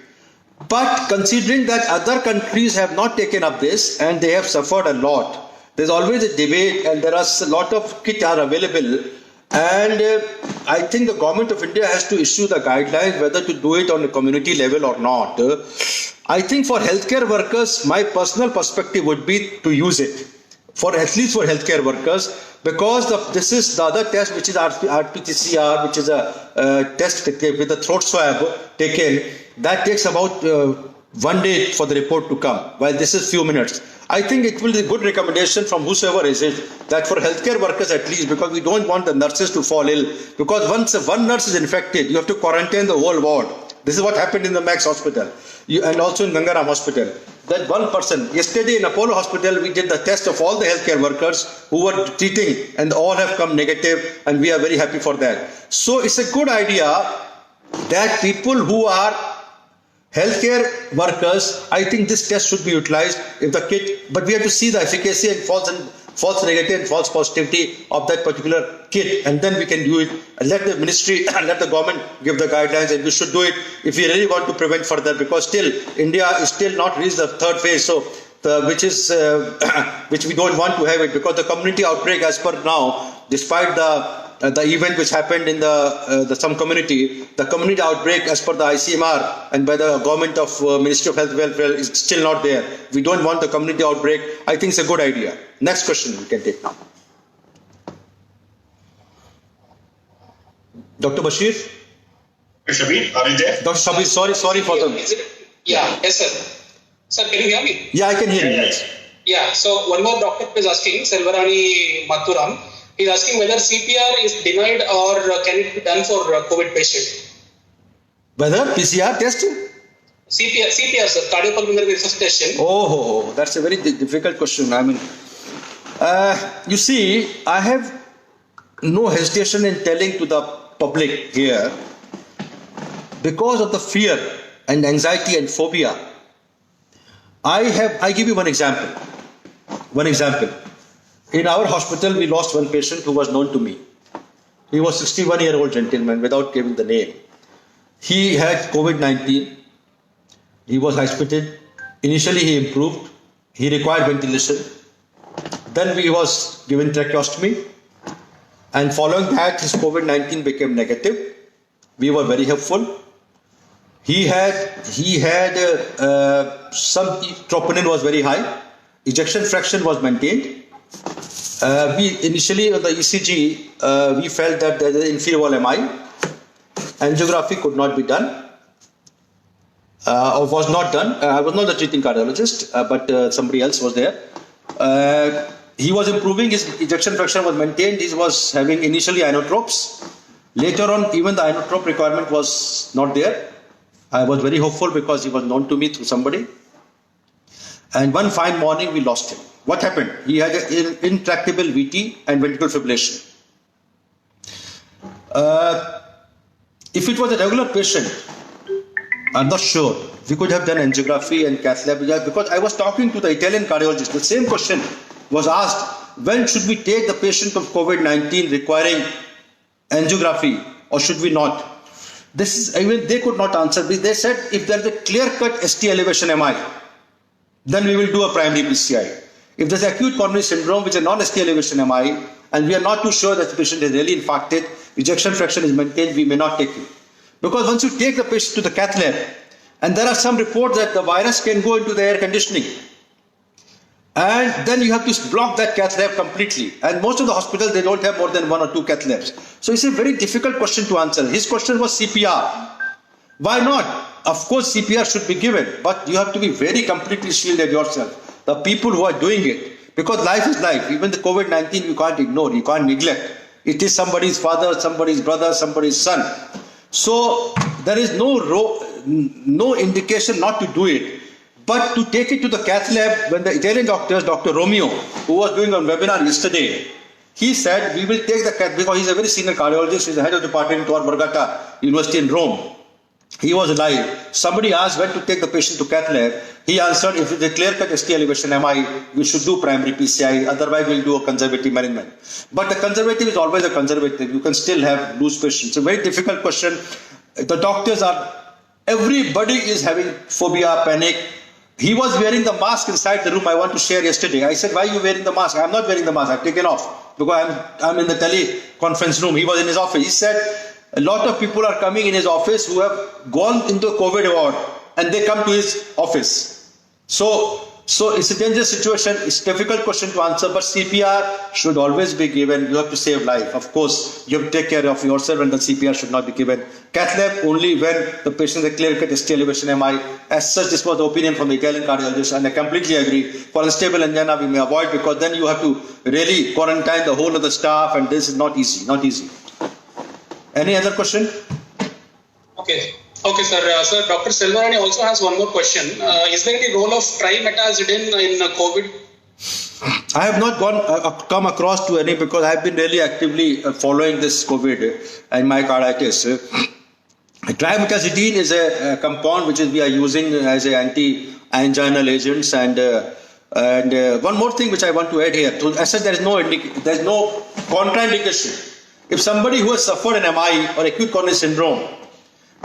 Speaker 1: But considering that other countries have not taken up this and they have suffered a lot, there's always a debate and there are a lot of kits are available. And I think the government of India has to issue the guidelines whether to do it on a community level or not. I think for healthcare workers, my personal perspective would be to use it. At least for healthcare workers, because this is the other test, which is RT-PCR, which is a test with a throat swab taken. That takes about 1 day for the report to come, while this is few minutes. I think it will be a good recommendation from whosoever is it, that for healthcare workers at least, because we don't want the nurses to fall ill. Because once one nurse is infected, you have to quarantine the whole ward. This is what happened in the Max Hospital and also in Gangaram Hospital. That one person, yesterday in Apollo Hospital, we did the test of all the healthcare workers who were treating, and all have come negative, and we are very happy for that. So it's a good idea that people who are healthcare workers, I think this test should be utilized if the kit, but we have to see the efficacy and false negative and false positivity of that particular kit, and then we can do it. And let the ministry and let the government give the guidelines, and we should do it if we really want to prevent further, because still India is still not reached the third phase, so which we don't want to have it, because the community outbreak as per now, despite the the event which happened in some community, the community outbreak as per the ICMR and by the government of Ministry of Health Welfare is still not there. We don't want the community outbreak. I think it's a good idea. Next question we can take now. Dr. Bashir?
Speaker 3: Shabir, are you there?
Speaker 1: Dr. Shabir, sorry for the...
Speaker 5: Yeah, yes sir. Sir, can you hear me?
Speaker 1: Yeah, I can hear you. Yes.
Speaker 5: Yeah, so one more doctor is asking, Selvarani Mathuram, he's asking whether CPR is denied or can it be done for COVID patient?
Speaker 1: Whether PCR testing?
Speaker 5: CPR sir, cardiopulmonary resuscitation.
Speaker 1: Oh, that's a very difficult question. I mean, you see, I have no hesitation in telling to the public here, because of the fear and anxiety and phobia. I give you one example. In our hospital, we lost one patient who was known to me. He was 61-year-old gentleman without giving the name. He had COVID-19. He was hospitalized. Initially, he improved. He required ventilation. Then he was given tracheostomy. And following that, his COVID-19 became negative. We were very helpful. He had some troponin was very high. Ejection fraction was maintained. We initially on the ECG, we felt that there is inferior wall MI. Angiography could not be done or was not done. I was not the treating cardiologist, but somebody else was there. He was improving. His ejection fraction was maintained. He was having initially inotropes. Later on, even the inotrope requirement was not there. I was very hopeful because he was known to me through somebody. And one fine morning, we lost him. What happened? He had an intractable VT and ventricular fibrillation. If it was a regular patient, I'm not sure. We could have done angiography and cath lab, because I was talking to the Italian cardiologist. The same question was asked: when should we take the patient of COVID-19 requiring angiography, or should we not? This is, even they could not answer. They said if there is a clear-cut ST elevation MI, then we will do a primary PCI. If there's acute coronary syndrome, which is a non-ST elevation MI, and we are not too sure that the patient is really infarcted, ejection fraction is maintained, we may not take him. Because once you take the patient to the cath lab, and there are some reports that the virus can go into the air conditioning, and then you have to block that cath lab completely. And most of the hospitals, they don't have more than 1 or 2 cath labs. So it's a very difficult question to answer. His question was CPR. Why not? Of course, CPR should be given, but you have to be very completely shielded yourself. The people who are doing it, because life is life. Even the COVID-19, you can't ignore, you can't neglect. It is somebody's father, somebody's brother, somebody's son. So there is no indication not to do it. But to take it to the cath lab, when the Italian doctors, Dr. Romeo, who was doing a webinar yesterday, he said, we will take the cath, because he's a very senior cardiologist, he's the head of the department in Tor Vergata University in Rome. He was alive. Somebody asked when to take the patient to cath lab. He answered, if it's a clear-cut ST elevation MI, we should do primary PCI, otherwise we'll do a conservative management. But the conservative is always a conservative. You can still have loose patients. It's a very difficult question. The doctors everybody is having phobia, panic. He was wearing the mask inside the room. I want to share yesterday. I said, why are you wearing the mask? I'm not wearing the mask. I've taken off because I'm in the teleconference room. He was in his office. He said, a lot of people are coming in his office who have gone into a COVID ward and they come to his office. So it's a dangerous situation. It's a difficult question to answer, but CPR should always be given. You have to save life. Of course, you have to take care of yourself, and the CPR should not be given. Cath lab only when the patient is a clear-cut ST elevation MI. As such, this was the opinion from the Italian cardiologist, and I completely agree. For unstable angina, we may avoid, because then you have to really quarantine the whole of the staff, and this is not easy. Not easy. Any other question?
Speaker 5: Okay, sir. Sir, Dr. Selvarani also has one more question. Is there any role of trimetazidine in COVID?
Speaker 1: I have not come across to any, because I have been really actively following this COVID and myocarditis. Trimetazidine is a compound which we are using as an anti-anginal agents, and one more thing which I want to add here. So, as such, there is no contraindication. If somebody who has suffered an MI or acute coronary syndrome,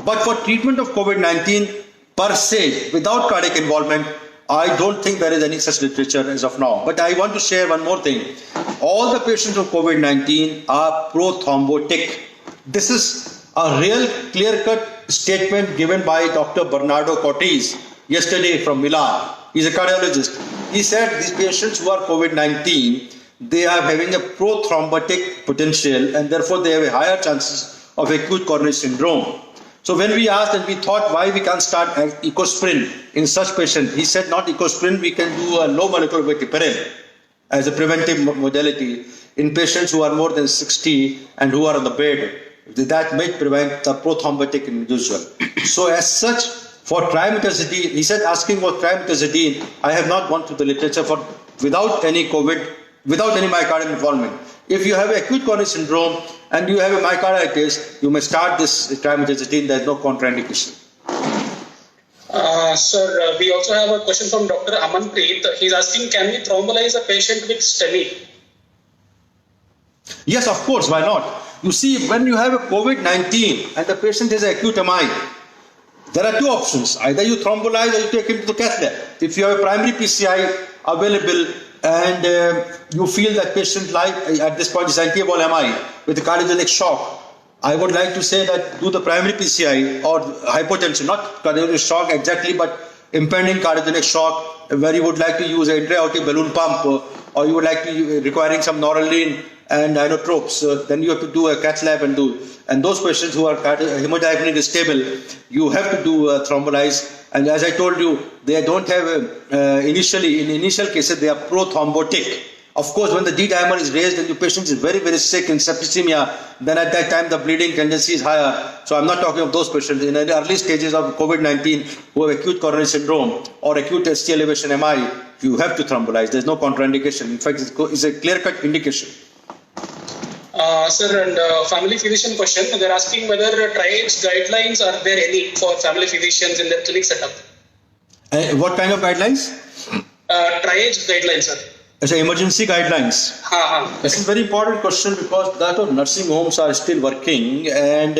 Speaker 1: but for treatment of COVID-19 per se, without cardiac involvement, I don't think there is any such literature as of now. But I want to share one more thing. All the patients of COVID-19 are prothrombotic. This is a real clear-cut statement given by Dr. Bernardo Cortese yesterday from Milan. He's a cardiologist. He said these patients who are COVID-19, they are having a prothrombotic potential and therefore they have a higher chances of acute coronary syndrome. So when we asked and we thought why we can't start ecosprin in such patients, he said not ecosprin, we can do a low molecular weight heparin as a preventive modality in patients who are more than 60 and who are on the bed. That may prevent the prothrombotic individual. So as such, for trimetazidine, he said asking for trimetazidine, I have not gone to the literature for without any COVID, without any myocardial involvement. If you have acute coronary syndrome and you have a myocarditis, you may start this trimetazidine. There is no contraindication.
Speaker 5: Sir, we also have a question from Dr. Amanpreet. He's asking, can we thrombolyze a patient with STEMI?
Speaker 1: Yes, of course. Why not? You see, when you have a COVID-19 and the patient has acute MI, there are two options. Either you thrombolyze or you take him to the cath lab. If you have a primary PCI available and you feel that patient life at this point is anti-ebol MI with a cardiogenic shock, I would like to say that do the primary PCI or hypotension, not cardiogenic shock exactly, but impending cardiogenic shock where you would like to use an intra-aortic balloon pump or you would like to requiring some noradrenaline and inotropes, then you have to do a cath lab and do. And those patients who are hemodynamically stable, you have to do thrombolyze. And as I told you, they don't have initially, in initial cases, they are prothrombotic. Of course, when the D dimer is raised and the patient is very, very sick in septicemia, then at that time the bleeding tendency is higher. So I'm not talking of those patients. In the early stages of COVID-19 who have acute coronary syndrome or acute ST elevation MI, you have to thrombolyze. There's no contraindication. In fact, it's a clear-cut indication.
Speaker 5: Sir, and family physician question, they're asking whether triage guidelines are there any for family physicians in their clinic setup?
Speaker 1: What kind of guidelines?
Speaker 5: Triage guidelines, sir.
Speaker 1: As emergency guidelines. This is a very important question because that of nursing homes are still working and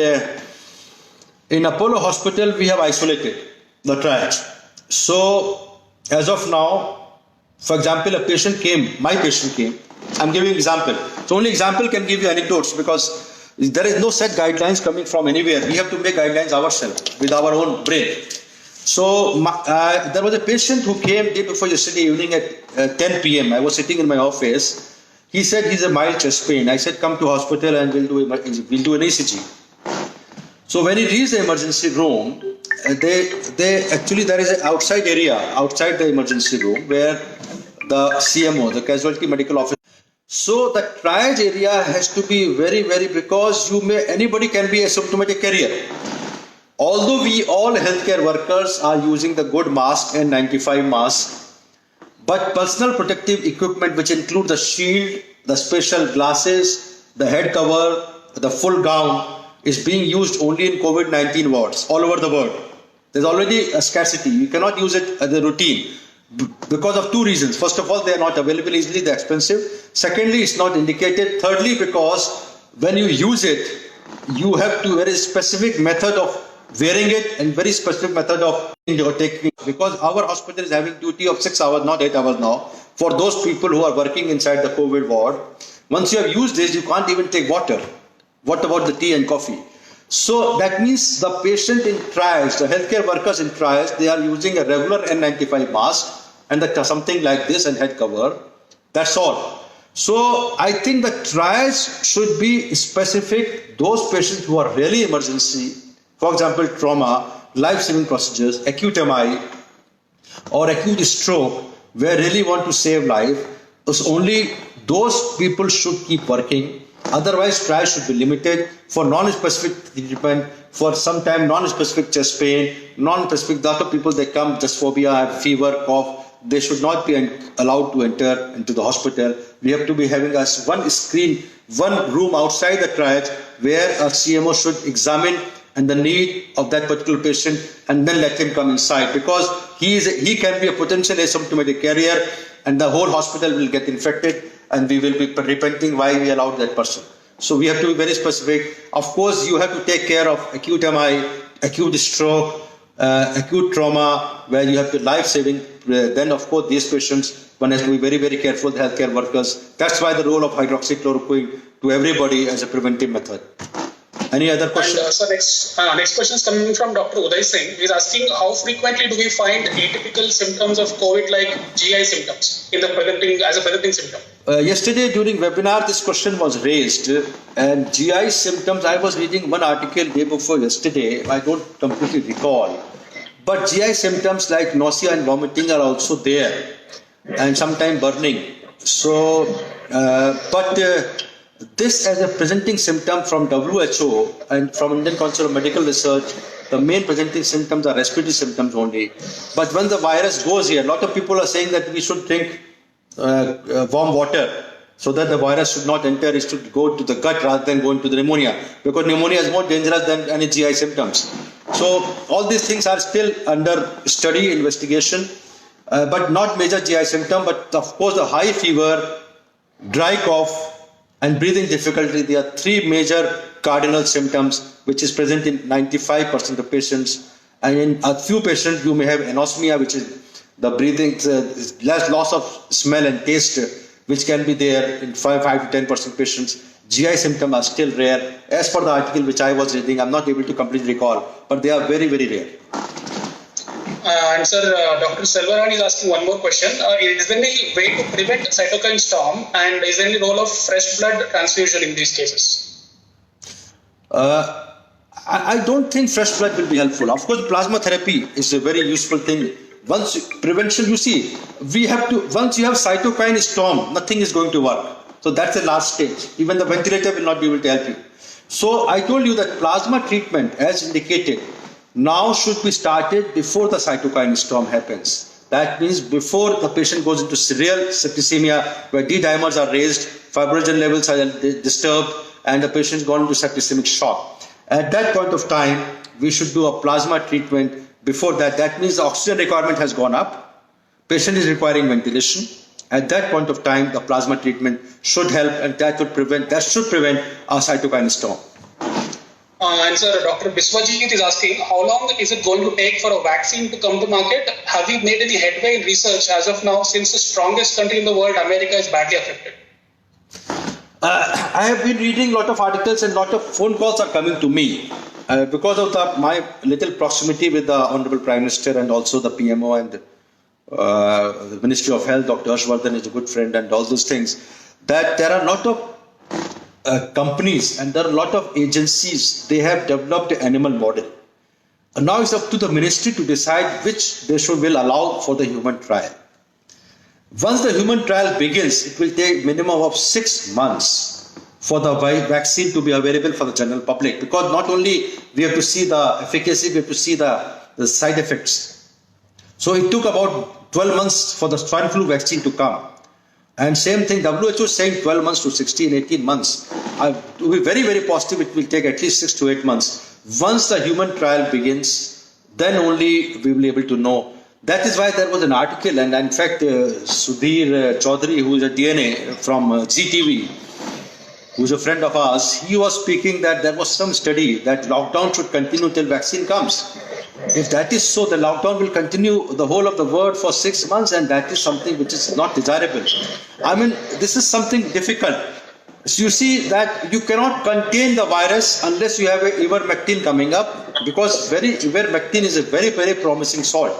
Speaker 1: in Apollo Hospital we have isolated the triage. So as of now, for example, a patient came, my patient came, I'm giving example. So only example can give you anecdotes because there is no set guidelines coming from anywhere. We have to make guidelines ourselves with our own brain. So there was a patient who came day before yesterday evening at 10 p.m. I was sitting in my office. He said he's a mild chest pain. I said come to hospital and we'll do an ECG. So when he reached the emergency room, actually there is an outside area outside the emergency room where the CMO, the casualty medical officer. So the triage area has to be very, very, because anybody can be a symptomatic carrier. Although we all healthcare workers are using the good mask and 95 mask, but personal protective equipment which include the shield, the special glasses, the head cover, the full gown is being used only in COVID-19 wards all over the world. There's already a scarcity. You cannot use it as a routine because of two reasons. First of all, they are not available easily, they're expensive. Secondly, it's not indicated. Thirdly, because when you use it, you have to very specific method of wearing it and very specific method of taking it. Because our hospital is having duty of 6 hours, not 8 hours now, for those people who are working inside the COVID ward. Once you have used this, you can't even take water. What about the tea and coffee? So that means the patient in triage, the healthcare workers in triage, they are using a regular N95 mask and something like this and head cover. That's all. So I think the triage should be specific. Those patients who are really emergency, for example, trauma, life-saving procedures, acute MI, or acute stroke, where really want to save life, only those people should keep working. Otherwise, triage should be limited for non-specific treatment, for some time non-specific chest pain, non-specific, the other people they come, just phobia, have fever, cough, they should not be allowed to enter into the hospital. We have to be having one screen, one room outside the triage where a CMO should examine and the need of that particular patient and then let him come inside, because he can be a potential asymptomatic carrier and the whole hospital will get infected and we will be repenting why we allowed that person. So we have to be very specific. Of course, you have to take care of acute MI, acute stroke, acute trauma, where you have to life-saving then of course these patients, one has to be very, very careful, the healthcare workers. That's why the role of hydroxychloroquine to everybody as a preventive method. Any other questions?
Speaker 5: And so next question is coming from Dr. Uday Singh. He's asking, how frequently do we find atypical symptoms of COVID like GI symptoms in the as a presenting symptom?
Speaker 1: Yesterday during webinar, this question was raised, and GI symptoms, I was reading one article day before yesterday, I don't completely recall, but GI symptoms like nausea and vomiting are also there, and sometimes burning. So, this as a presenting symptom from WHO and from Indian Council of Medical Research, the main presenting symptoms are respiratory symptoms only. But when the virus goes here, a lot of people are saying that we should drink warm water so that the virus should not enter, it should go to the gut rather than go into the pneumonia, because pneumonia is more dangerous than any GI symptoms. So all these things are still under study, investigation, but not major GI symptom. But of course the high fever, dry cough and breathing difficulty, there are three major cardinal symptoms which is present in 95% of patients. And in a few patients you may have anosmia, which is the breathing, loss of smell and taste, which can be there in 5 to 10% patients. GI symptoms are still rare. As per the article which I was reading, I'm not able to completely recall, but they are very, very rare.
Speaker 5: And sir, Dr. Selvaran is asking one more question. Is there any way to prevent cytokine storm, and is there any role of fresh blood transfusion in these cases?
Speaker 1: I don't think fresh blood will be helpful. Of course, plasma therapy is a very useful thing. Once prevention, you see, once you have cytokine storm, nothing is going to work. So that's the last stage. Even the ventilator will not be able to help you. So I told you that plasma treatment, as indicated, now should be started before the cytokine storm happens. That means before the patient goes into real septicemia, where D dimers are raised, fibrinogen levels are disturbed, and the patient is gone into septicemic shock. At that point of time, we should do a plasma treatment before that. That means the oxygen requirement has gone up, patient is requiring ventilation. At that point of time, the plasma treatment should help, and that should prevent a cytokine storm.
Speaker 5: And sir, Dr. Biswajit is asking, how long is it going to take for a vaccine to come to market? Have we made any headway in research as of now, since the strongest country in the world, America, is badly affected?
Speaker 1: I have been reading a lot of articles, and a lot of phone calls are coming to me because of my little proximity with the Honorable Prime Minister and also the PMO and the Ministry of Health. Dr. Harshvardhan is a good friend, and all those things, that there are a lot of companies and there are a lot of agencies, they have developed an animal model. And now it's up to the ministry to decide which they will allow for the human trial. Once the human trial begins, it will take minimum of 6 months for the vaccine to be available for the general public, because not only we have to see the efficacy, we have to see the side effects. So it took about 12 months for the swine flu vaccine to come. And same thing, WHO is saying 12 months to 16, 18 months. To be very, very positive, it will take at least 6 to 8 months. Once the human trial begins, then only we will be able to know. That is why there was an article, and in fact, Sudhir Chaudhary, who is a DNA from ZTV, who is a friend of ours, he was speaking that there was some study that lockdown should continue till vaccine comes. If that is so, the lockdown will continue the whole of the world for 6 months, and that is something which is not desirable. I mean, this is something difficult. So you see that you cannot contain the virus unless you have a ivermectin coming up, because ivermectin is a very, very promising salt.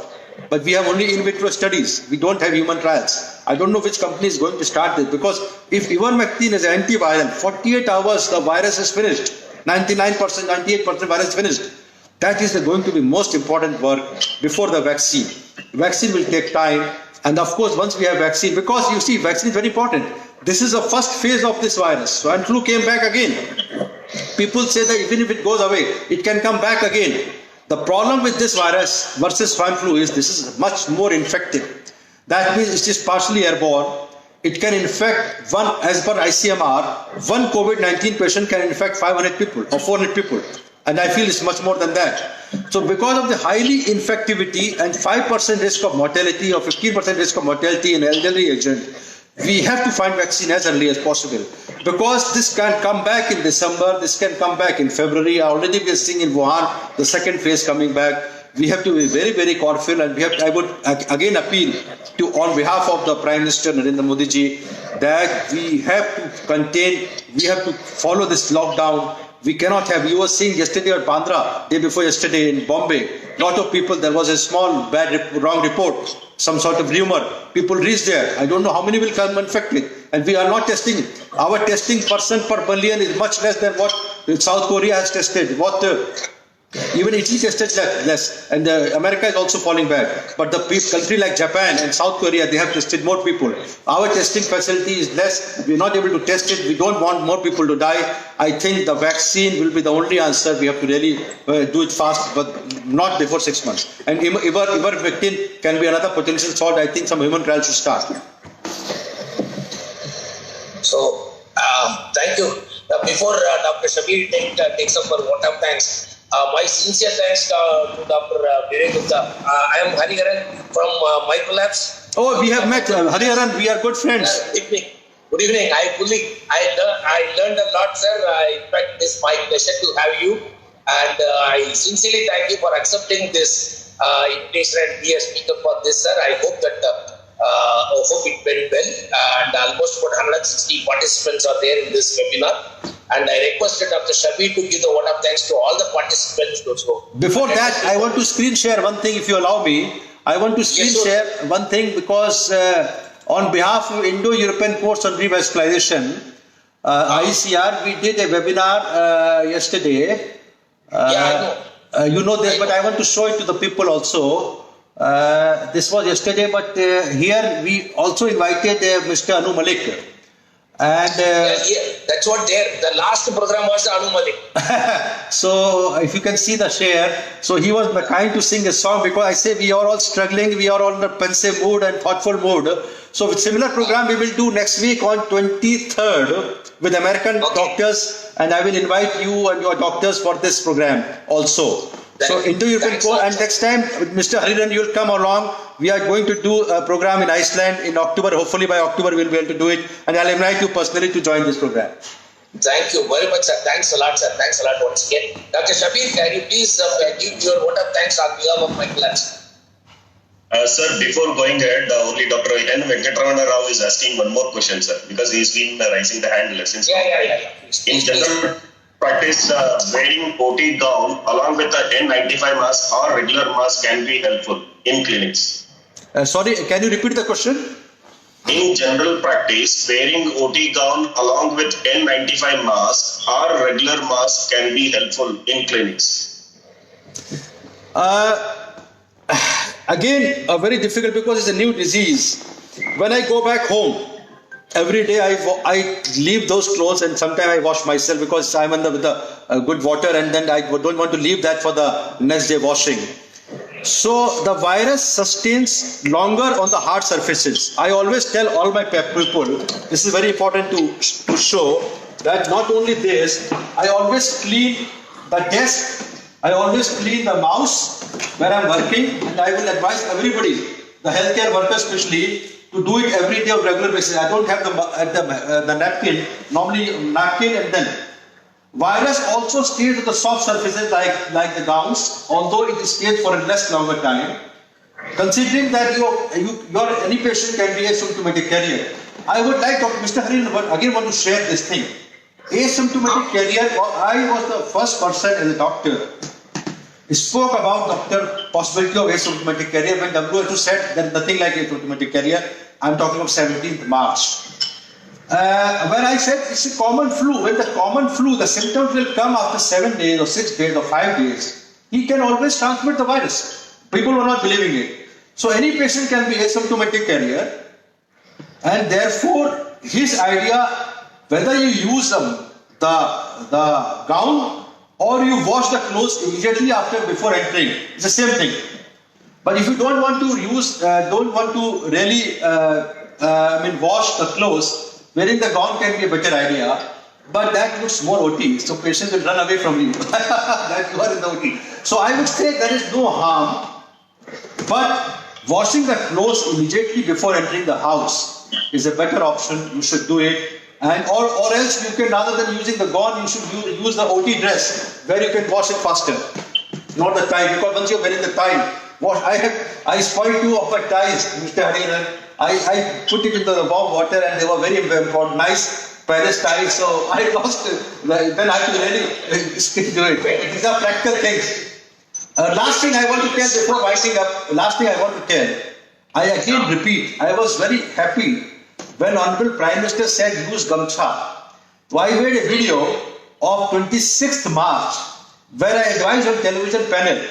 Speaker 1: But we have only in vitro studies. We don't have human trials. I don't know which company is going to start this, because if ivermectin is an antiviral, 48 hours the virus is finished. 99%, 98% virus is finished. That is going to be most important work before the vaccine. Vaccine will take time. And of course, once we have vaccine, because you see, vaccine is very important. This is the first phase of this virus. Swine flu came back again. People say that even if it goes away, it can come back again. The problem with this virus versus swine flu is this is much more infective. That means it is partially airborne. It can infect as per ICMR, one COVID-19 patient can infect 500 people or 400 people. And I feel it's much more than that. So because of the highly infectivity and 5% risk of mortality or 15% risk of mortality in elderly agent, we have to find vaccine as early as possible. Because this can come back in December, this can come back in February. Already we are seeing in Wuhan the second phase coming back. we have to be very, very careful, and I would again appeal to, on behalf of the Prime Minister Narendra Modi ji, that we have to contain, we have to follow this lockdown. We cannot have, you were seeing yesterday at Bandra, day before yesterday in Bombay, lot of people, there was a small wrong report, some sort of rumor. People reached there. I don't know how many will come infected. And we are not testing. Our testing person per billion is much less than what South Korea has tested. Even Italy tested less. And America is also falling back. But the country like Japan and South Korea, they have tested more people. Our testing facility is less. We're not able to test it. We don't want more people to die. I think the vaccine will be the only answer. We have to really do it fast, but not before 6 months. And ivermectin can be another potential salt. I think some human trials should start.
Speaker 4: So, thank you. Before Dr. Shabir takes up our vote of thanks, my sincere thanks to Dr. Vivek Gupta. I am Hariharan from Microlabs.
Speaker 1: Oh, we have met Hariharan. We are good friends.
Speaker 4: Good evening. I learned a lot, sir. In fact, it's my pleasure to have you. And I sincerely thank you for accepting this invitation and be a speaker for this, sir. I hope that I hope it went well, and almost about 160 participants are there in this webinar. And I requested Dr. Shabir to give the vote of thanks to all the participants also.
Speaker 1: Before that, I want to screen share one thing, if you allow me. I want to screen share one thing because on behalf of Indo-European Course on Revascularization, ICR, we did a webinar yesterday.
Speaker 4: I know.
Speaker 1: You know this, but I want to show it to the people also. This was yesterday, but here we also invited Mr. Anu Malik. And
Speaker 4: that's what the last program was Anu Malik.
Speaker 1: So if you can see the share, so he was kind to sing a song because I say we are all struggling, we are all in a pensive mood and thoughtful mood. So with similar program we will do next week on 23rd with American doctors, and I will invite you and your doctors for this program also. So Indo-European Course, and next time Mr. Hariharan, you will come along. We are going to do a program in Iceland in October. Hopefully by October we will be able to do it, and I'll invite you personally to join this program.
Speaker 4: Thank you very much, sir. Thanks a lot, sir. Thanks a lot once again. Dr. Shabir, can you please give your vote of thanks on behalf of my class?
Speaker 3: Sir, before going ahead, only Dr. N. Venkatramana Rao is asking one more question, sir, because he's been raising the hand since.
Speaker 4: Yeah.
Speaker 3: In general practice, wearing OT gown along with the N95 mask or regular mask can be helpful in clinics.
Speaker 1: Sorry, can you repeat the question?
Speaker 3: In general practice, wearing OT gown along with N95 mask or regular mask can be helpful in clinics.
Speaker 1: Again, very difficult because it's a new disease. When I go back home, every day I leave those clothes, and sometimes I wash myself because I'm with the good water, and then I don't want to leave that for the next day washing. So the virus sustains longer on the hard surfaces. I always tell all my people, this is very important to show that not only this, I always clean the desk, I always clean the mouse where I'm working, and I will advise everybody, the healthcare workers especially, to do it every day on regular basis. I don't have the napkin, normally napkin, and then virus also stays on the soft surfaces like the gowns, although it stays for a less longer time. Considering that any patient can be asymptomatic carrier, I would like Mr. Hariharan again want to share this thing. Asymptomatic carrier, I was the first person as a doctor spoke about the possibility of asymptomatic carrier when WHO said there is nothing like asymptomatic carrier. I'm talking of 17th March. When I said it's a common flu, when the common flu, the symptoms will come after 7 days or 6 days or 5 days, he can always transmit the virus. People were not believing it. So any patient can be asymptomatic carrier, and therefore his idea, whether you use the gown or you wash the clothes immediately before entering, it's the same thing. But if you don't want to really wash the clothes, wearing the gown can be a better idea, but that looks more OT, so patients will run away from you that you are in the OT. So I would say there is no harm, but washing the clothes immediately before entering the house is a better option. You should do it. And or else you can, rather than using the gown, you should use the OT dress where you can wash it faster. not the tie, because once you're wearing the tie, I spoiled 2 of my ties, Mr. Hariharan. I put it into the warm water and they were very important, nice Paris ties, so I lost it. Then I had to really stick to it. These are practical things. Last thing I want to tell before winding up, I again repeat, I was very happy when Honorable Prime Minister said use Gamcha. So I made a video of 26th March where I advised on television panel,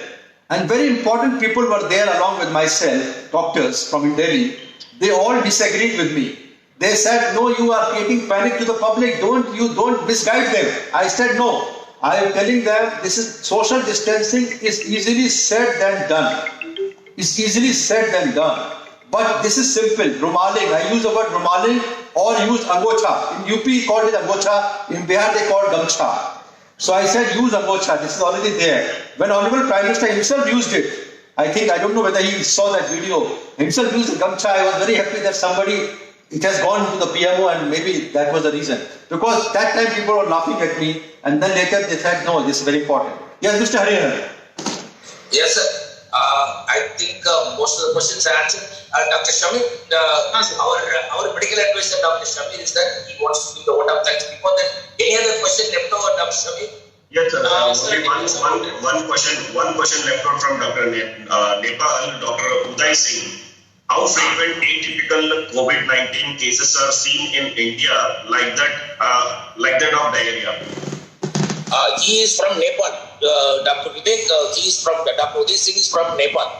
Speaker 1: and very important people were there along with myself, doctors from Delhi. They all disagreed with me. They said, no, you are creating panic to the public, don't misguide them. I said, no, I am telling them this is social distancing is easily said than done. It's easily said than done. But this is simple, rumaling. I use the word rumaling or use angocha. In UP called it angocha, in Bihar they call gamcha. So I said use angocha, this is already there. When Honorable Prime Minister himself used it, I don't know whether he saw that video, himself used the gamcha. I was very happy that it has gone to the PMO, and maybe that was the reason. Because that time people were laughing at me, and then later they said, no, this is very important. Yes, Mr. Hariharan.
Speaker 4: Yes, sir. I think most of the questions are answered. Dr. Shamir, our medical advisor, Dr. Shamir, is that he wants to give the vote of thanks. Before that, any other question left over, Dr. Shamir?
Speaker 3: Yes, sir. Only one question left out from Dr. Nepal, Dr. Uday Singh. How frequent atypical COVID-19 cases are seen in India like that of diarrhea?
Speaker 4: He is from Nepal. Dr. Vivek, Dr. Uday Singh is from Nepal.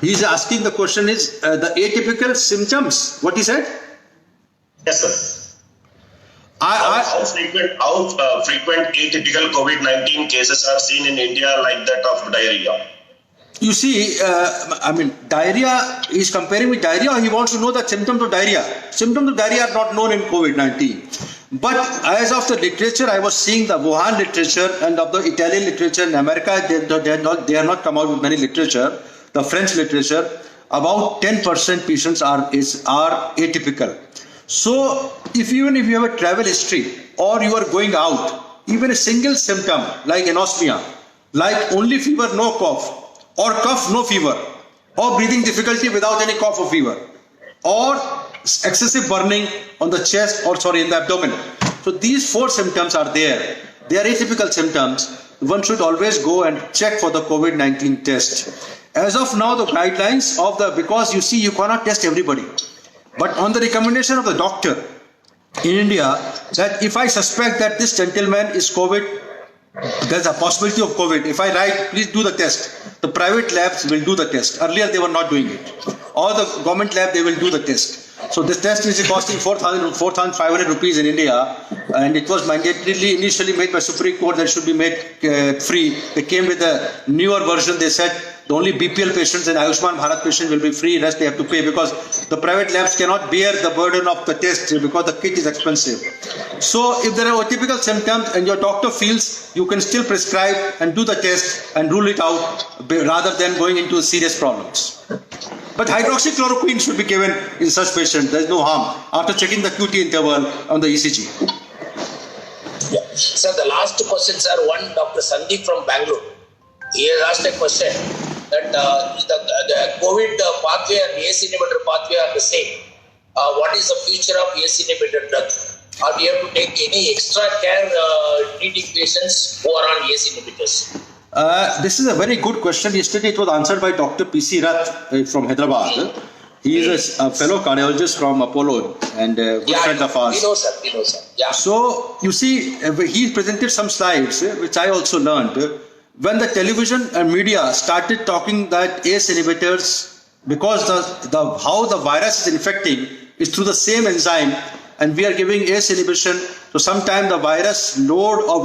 Speaker 1: He is asking, the question is the atypical symptoms. What he said?
Speaker 3: Yes, sir. How frequent atypical COVID-19 cases are seen in India like that of diarrhea?
Speaker 1: You see, diarrhea, he's comparing with diarrhea, or he wants to know the symptoms of diarrhea. Symptoms of diarrhea are not known in COVID-19. But as of the literature, I was seeing the Wuhan literature and of the Italian literature in America, they are not come out with many literature. The French literature, about 10% patients are atypical. So even if you have a travel history or you are going out, even a single symptom like anosmia, like only fever, no cough, or cough, no fever, or breathing difficulty without any cough or fever, or excessive burning on the chest in the abdomen. So these 4 symptoms are there. They are atypical symptoms. One should always go and check for the COVID-19 test. As of now, the guidelines because you see, you cannot test everybody. But on the recommendation of the doctor in India, that if I suspect that this gentleman is COVID, there's a possibility of COVID. If I write, please do the test, the private labs will do the test. Earlier, they were not doing it. Or the government lab, they will do the test. So this test is costing 4,500 rupees in India, and it was mandatorily initially made by Supreme Court that should be made free. They came with a newer version. They said the only BPL patients and Ayushman Bharat patients will be free, rest they have to pay, because the private labs cannot bear the burden of the test because the kit is expensive. So if there are atypical symptoms and your doctor feels, you can still prescribe and do the test and rule it out rather than going into serious problems. But hydroxychloroquine should be given in such patients. There is no harm after checking the QT interval on the ECG.
Speaker 4: Yeah. So the last 2 questions are one, Dr. Sandeep from Bangalore. He has asked a question that the COVID pathway and ACE inhibitor pathway are the same. What is the future of ACE inhibitor drug? Or we have to take any extra care treating patients who are on ACE inhibitors?
Speaker 1: This is a very good question. Yesterday it was answered by Dr. P.C. Rath from Hyderabad. He is a fellow cardiologist from Apollo and good friend of ours.
Speaker 4: We know, sir. Yeah.
Speaker 1: So, you see, he presented some slides, which I also learned. When the television and media started talking that ACE inhibitors, because how the virus is infecting is through the same enzyme, and we are giving ACE inhibition, so sometimes the virus load or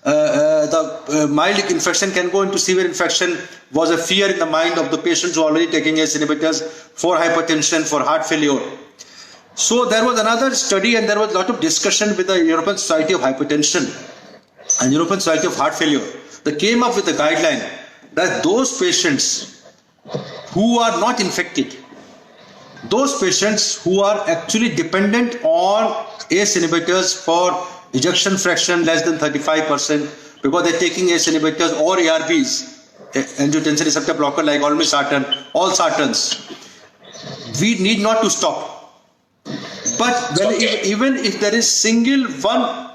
Speaker 1: the mild infection can go into severe infection, was a fear in the mind of the patients who are already taking ACE inhibitors for hypertension, for heart failure. So there was another study and there was a lot of discussion with the European Society of Hypertension and European Society of Heart Failure. They came up with a guideline that those patients who are not infected, those patients who are actually dependent on ACE inhibitors for ejection fraction less than 35%, because they're taking ACE inhibitors or ARBs, angiotensin receptor blocker like olmesartan, all sartans. We need not to stop. But even if there is single one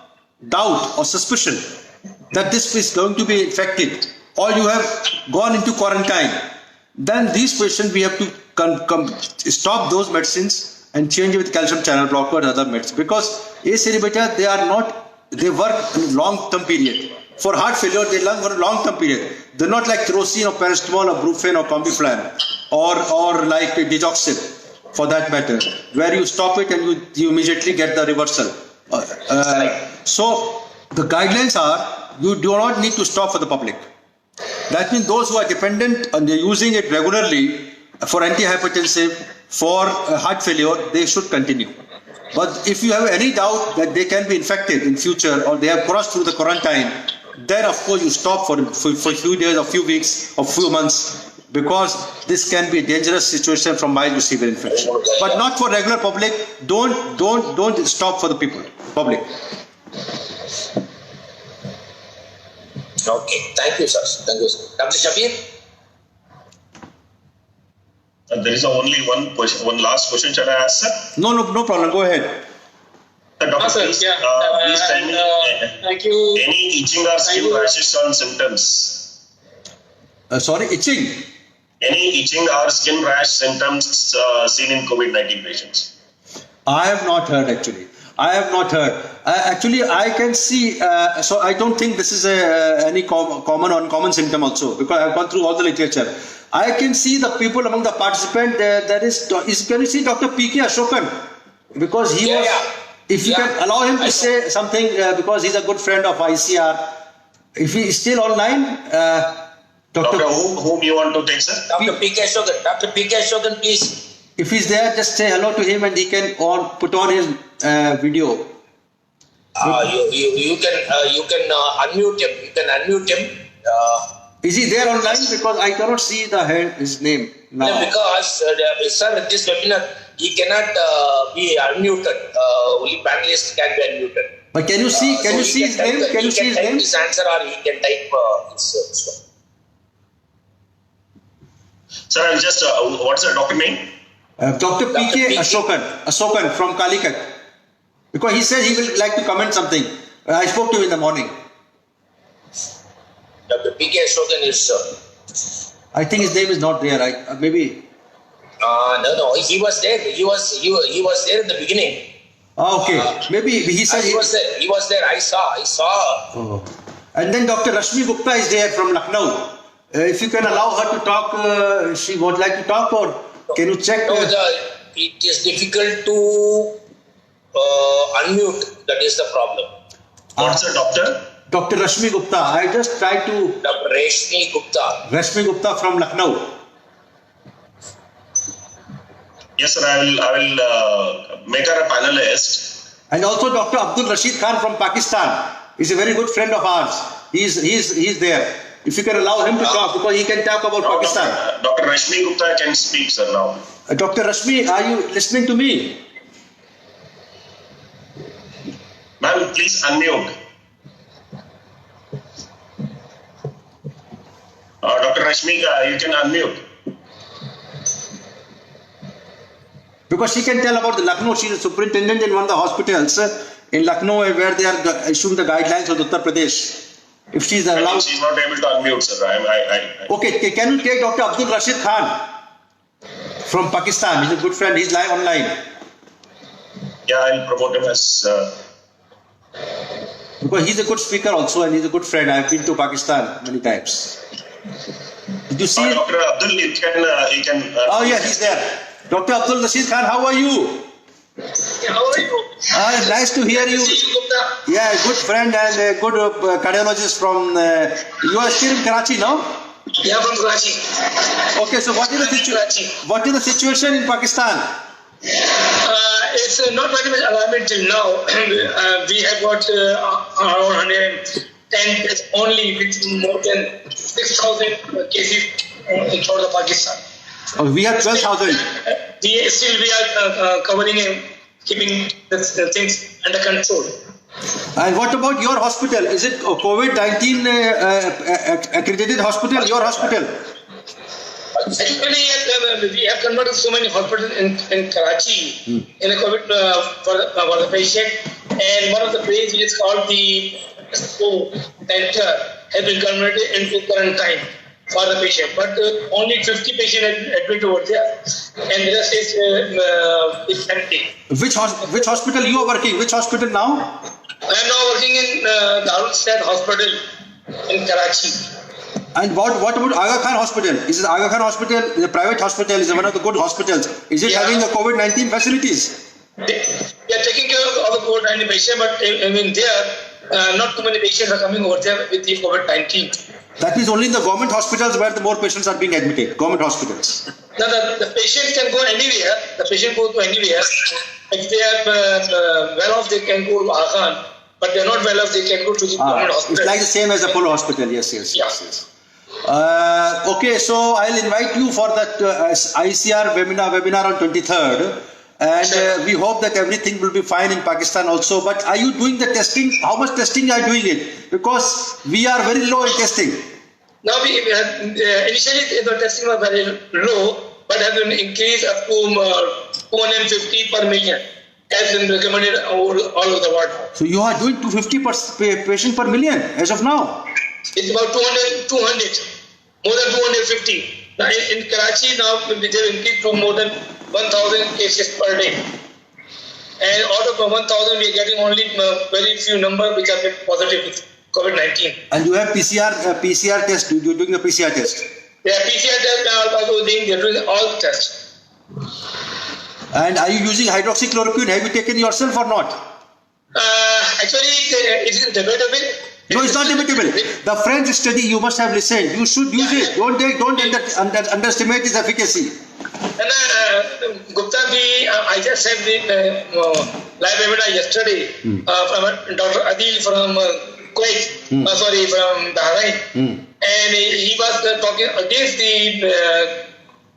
Speaker 1: doubt or suspicion that this is going to be infected, or you have gone into quarantine, then these patients we have to stop those medicines and change it with calcium channel blocker or other medicines, because ACE inhibitor they work in a long-term period. For heart failure, they work for a long-term period. They're not like tyrosine or paracetamol or brufen or combiflam or like digoxin, for that matter, where you stop it and you immediately get the reversal. So the guidelines are you do not need to stop for the public. That means those who are dependent and they're using it regularly for antihypertensive, for heart failure, they should continue. But if you have any doubt that they can be infected in future or they have crossed through the quarantine, then of course you stop for a few days or few weeks or few months, because this can be a dangerous situation from mild to severe infection. But not for regular public. Don't stop for the public.
Speaker 4: Okay, thank you, sir. Thank you, sir. Dr. Shabir?
Speaker 3: There is only one question, one last question. Shall I ask, sir?
Speaker 1: No problem. Go ahead.
Speaker 3: Doctor,
Speaker 5: Sir,
Speaker 3: please,
Speaker 5: yeah.
Speaker 3: please tell me
Speaker 5: Thank you.
Speaker 3: any itching or skin rashes on symptoms.
Speaker 1: Sorry, itching.
Speaker 3: Any itching or skin rash symptoms seen in COVID-19 patients?
Speaker 1: I have not heard actually. Actually, I can see. So I don't think this is any common symptom also, because I have gone through all the literature. I can see the people among the participants. Can you see Dr. PK Ashokan? Because he was.
Speaker 4: Yeah.
Speaker 1: If you can allow him to say something, because he's a good friend of ICR. If he is still online,
Speaker 3: Doctor, whom you want to take, sir?
Speaker 4: Dr. PK Ashokan. Dr. PK Ashokan, please.
Speaker 1: If he's there, just say hello to him and he can put on his video.
Speaker 4: You can unmute him. You can unmute him.
Speaker 1: Is he there online? Because I cannot see his name now.
Speaker 4: Yeah, because sir, this webinar he cannot be unmuted. Only panelists can be unmuted.
Speaker 1: But can you see? Can you see his name? Can you see his name?
Speaker 4: His answer, or he can type this one.
Speaker 3: Sir, I'll just. What's the doctor name?
Speaker 1: Dr. PK Ashokan from Calicut. Because he said he will like to comment something. I spoke to him in the morning.
Speaker 4: Dr. PK Ashokan is.
Speaker 1: I think his name is not there. Maybe.
Speaker 4: No. He was there. He was there in the beginning.
Speaker 1: Okay. Maybe he said
Speaker 4: he was there. He was there. I saw.
Speaker 1: Oh. And then Dr. Rashmi Gupta is there from Lucknow. If you can allow her to talk, she would like to talk, or can you check?
Speaker 4: No, it is difficult to unmute. That is the problem.
Speaker 3: What's the doctor?
Speaker 1: Dr. Rashmi Gupta. I just tried to.
Speaker 4: Dr. Rashmi Gupta.
Speaker 1: Rashmi Gupta from Lucknow.
Speaker 3: Yes, sir. I will make her a panelist.
Speaker 1: And also Dr. Abdul Rashid Khan from Pakistan. He's a very good friend of ours. He's there. If you can allow him to talk, because he can talk about Pakistan.
Speaker 3: Dr. Rashmi Gupta can speak, sir, now.
Speaker 1: Dr. Rashmi, are you listening to me?
Speaker 3: Ma'am, please unmute. Dr. Rashmi, you can unmute.
Speaker 1: Because she can tell about the Lucknow. She is a superintendent in one of the hospitals in Lucknow, where they are issuing the guidelines of Uttar Pradesh. If she's allowed.
Speaker 3: She's not able to unmute, sir.
Speaker 1: Okay, can you take Dr. Abdul Rashid Khan from Pakistan? He's a good friend. He's live online.
Speaker 3: Yeah, I'll promote him as.
Speaker 1: Because he's a good speaker also, and he's a good friend. I've been to Pakistan many times. Did you see?
Speaker 3: Dr. Abdul, you can.
Speaker 1: Oh yeah, he's there. Dr. Abdul Rashid Khan, how are you?
Speaker 6: Yeah, how are you?
Speaker 1: Nice to hear you. Yeah, good friend and a good cardiologist from. You are still in Karachi, no?
Speaker 6: Yeah, from Karachi.
Speaker 1: Okay, so what is the situation in Pakistan?
Speaker 6: It's not very much alarming till now. We have got around 110 deaths only, with more than 6,000 cases for the Pakistan.
Speaker 1: Oh, we have 12,000.
Speaker 6: We are covering and keeping the things under control.
Speaker 1: And what about your hospital? Is it a COVID-19 accredited hospital? Your hospital?
Speaker 6: Actually, we have converted so many hospitals in Karachi in a COVID for the patient, and one of the places which is called the center has been converted into quarantine for the patient. But only 50 patients admitted over there, and the rest is empty.
Speaker 1: Which hospital you are working? Which hospital now?
Speaker 6: I am now working in Darul State Hospital in Karachi.
Speaker 1: And what about Aga Khan Hospital? Is it Aga Khan Hospital? Is a private hospital? Is it one of the good hospitals? Is it having the COVID-19 facilities?
Speaker 6: They are taking care of all the COVID-19 patients, but I mean there, not too many patients are coming over there with the COVID-19.
Speaker 1: That is only in the government hospitals where the more patients are being admitted. Government hospitals.
Speaker 6: Now the patient can go anywhere. The patient go to anywhere. If they are well off, they can go to Aga Khan. But they are not well off, they can go to the government hospital.
Speaker 1: It's like the same as Apollo Hospital. Yes. Okay, so I'll invite you for that ICR webinar on 23rd, and we hope that everything will be fine in Pakistan also. But are you doing the testing? How much testing are you doing it? Because we are very low in testing.
Speaker 6: Now we had, initially the testing was very low, but has been increased up to 250 per million, as been recommended all over the world.
Speaker 1: So you are doing 250 patients per million as of now?
Speaker 6: It's about 200, more than 250. Now in Karachi now they have increased to more than 1,000 cases per day. And out of 1,000 we are getting only very few number which are positive with COVID-19.
Speaker 1: And you have PCR test, you're doing the PCR test?
Speaker 6: Yeah, PCR test are also they're doing all the tests.
Speaker 1: And are you using hydroxychloroquine? Have you taken yourself or not?
Speaker 6: Actually, it is debatable.
Speaker 1: No, it's not debatable. The French study, you must have listened. You should use it. Don't underestimate its efficacy.
Speaker 6: And Gupta, I just had the live webinar yesterday from Dr. Adil from Kuwait, from Bahrain. And he was talking against the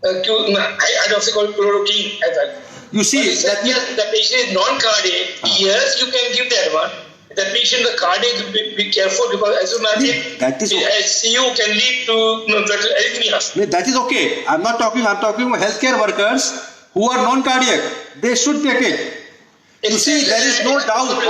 Speaker 6: hydroxychloroquine as well.
Speaker 1: You see,
Speaker 6: that yes, the patient is non-cardiac. Yes, you can give that one. The patient, the cardiac, be careful because as you imagine, SCU can lead to arrhythmias.
Speaker 1: That is okay. I'm talking about healthcare workers who are non-cardiac. They should take it. You see, there is no doubt.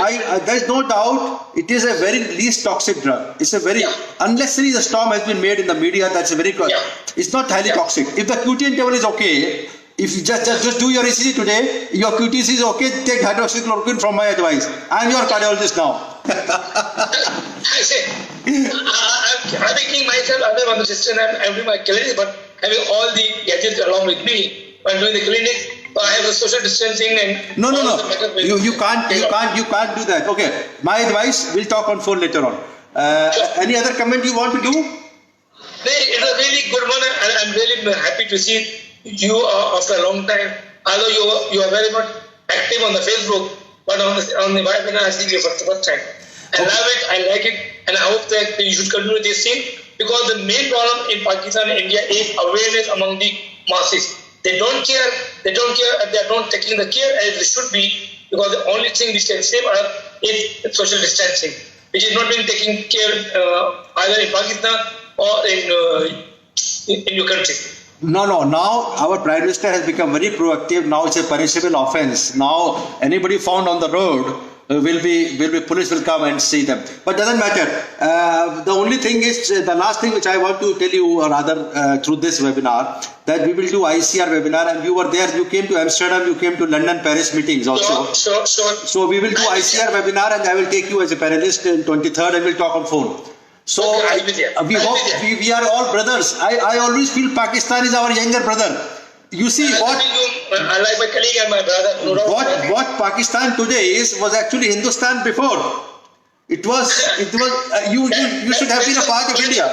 Speaker 1: There is no doubt. It is a very least toxic drug. It's a very unless the storm has been made in the media. That's a very good. It's not highly toxic. If the QT interval is okay, if you just do your ECG today, your QTC is okay. Take hydroxychloroquine from my advice. I'm your cardiologist now.
Speaker 6: I say, I'm making myself other on the system. I'm doing my clinic, but having all the gadgets along with me while doing the clinic. I have the social distancing and
Speaker 1: no. You can't do that. Okay, my advice. We'll talk on phone later on. Any other comment you want to do?
Speaker 6: It's a really good one, and I'm really happy to see you after a long time. Although you are very much active on the Facebook, but on the webinar I see you for the first time. I love it. I like it, and I hope that you should continue this thing because the main problem in Pakistan and India is awareness among the masses. They don't care if they are not taking the care as they should be because the only thing which can save us is social distancing, which is not being taken care either in Pakistan or in your country.
Speaker 1: No. Now our Prime Minister has become very proactive. Now it's a punishable offence. Now anybody found on the road will be police will come and see them. But doesn't matter. The only thing is the last thing which I want to tell you, or rather through this webinar, that we will do ICR webinar, and you were there. You came to Amsterdam, you came to London, Paris meetings also.
Speaker 6: Sure.
Speaker 1: So we will do ICR webinar, and I will take you as a panelist in 23rd, and we'll talk on phone. So we are all brothers. I always feel Pakistan is our younger brother. You see
Speaker 6: I like my colleague and my brother.
Speaker 1: What Pakistan today was actually Hindustan before. It was you should have been a part of India.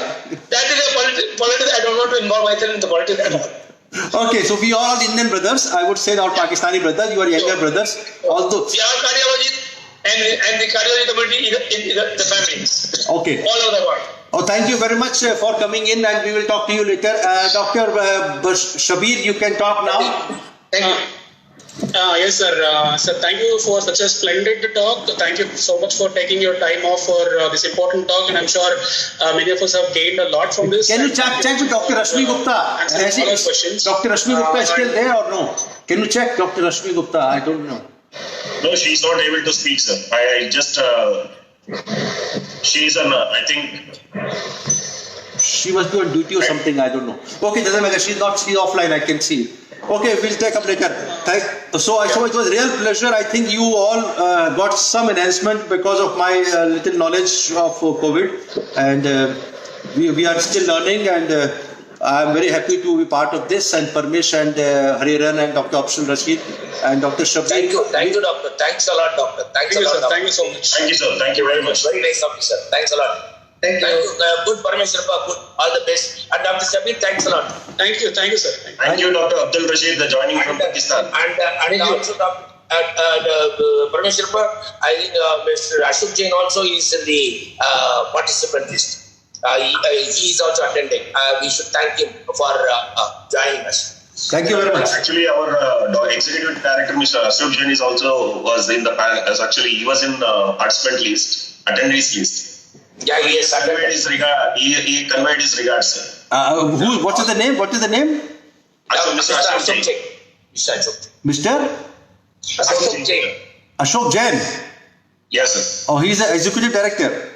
Speaker 6: That is a politics. I don't want to involve myself in the politics at all.
Speaker 1: Okay, so we are all Indian brothers. I would say our Pakistani brothers. You are younger brothers. Although
Speaker 6: we are cardiologists, and the cardiology community is the family.
Speaker 1: Okay.
Speaker 6: All over the world.
Speaker 1: Oh, thank you very much for coming in, and we will talk to you later. Dr. Shabir, you can talk now.
Speaker 6: Thank you.
Speaker 5: Yes, sir. Sir, thank you for such a splendid talk. Thank you so much for taking your time off for this important talk, and I'm sure many of us have gained a lot from this.
Speaker 1: Can you check with Dr. Rashmi Gupta?
Speaker 5: Answering all our questions.
Speaker 1: Dr. Rashmi Gupta is still there or no? Can you check Dr. Rashmi Gupta? I don't know.
Speaker 3: No, she's not able to speak, sir. I just, she's on, I think.
Speaker 1: She must be on duty or something, I don't know. Okay, doesn't matter. She's offline, I can see. Okay, we'll take up later. So it was a real pleasure. I think you all got some enhancement because of my little knowledge of COVID. And we are still learning, and I'm very happy to be part of this. And Parmesh and Hariharan and Dr. Abshul Rashid and Dr. Shabir.
Speaker 4: Thank you, doctor. Thanks a lot, doctor. Thanks a lot.
Speaker 5: Thank you so much.
Speaker 3: Thank you, sir. Thank you very much.
Speaker 4: Very nice of you, sir. Thanks a lot. Thank you. Good Parmeshwar, good. All the best. And Dr. Shabir, thanks a lot.
Speaker 5: Thank you, sir.
Speaker 3: Thank you, Dr. Abdul Rashid, joining from Pakistan.
Speaker 4: And also Parmeshwar, I think Mr. Ashok Jain also is in the participant list. He is also attending. We should thank him for joining us.
Speaker 1: Thank you very much.
Speaker 3: Actually, our executive director, Mr. Ashok Jain, was in the actually he was in participant list, attendees list.
Speaker 4: Yeah, yes,
Speaker 3: he conveyed his regards, sir.
Speaker 1: What is the name?
Speaker 3: Mr. Ashok Jain.
Speaker 1: Mr.
Speaker 4: Ashok Jain.
Speaker 1: Ashok Jain.
Speaker 3: Yes, sir.
Speaker 1: Oh, he's the executive director.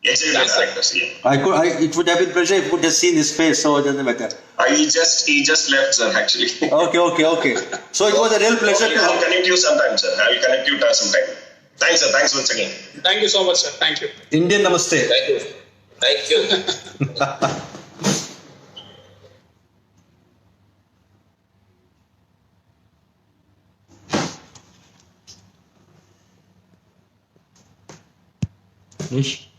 Speaker 3: Executive director, yeah.
Speaker 1: It would have been pleasure if you could have seen his face, so it doesn't matter.
Speaker 3: He just left, sir, actually.
Speaker 1: Okay. So it was a real pleasure to
Speaker 3: I'll connect you sometime, sir. I will connect you sometime. Thanks, sir. Thanks once again.
Speaker 5: Thank you so much, sir. Thank you.
Speaker 1: Indian Namaste.
Speaker 4: Thank you.
Speaker 1: Nish.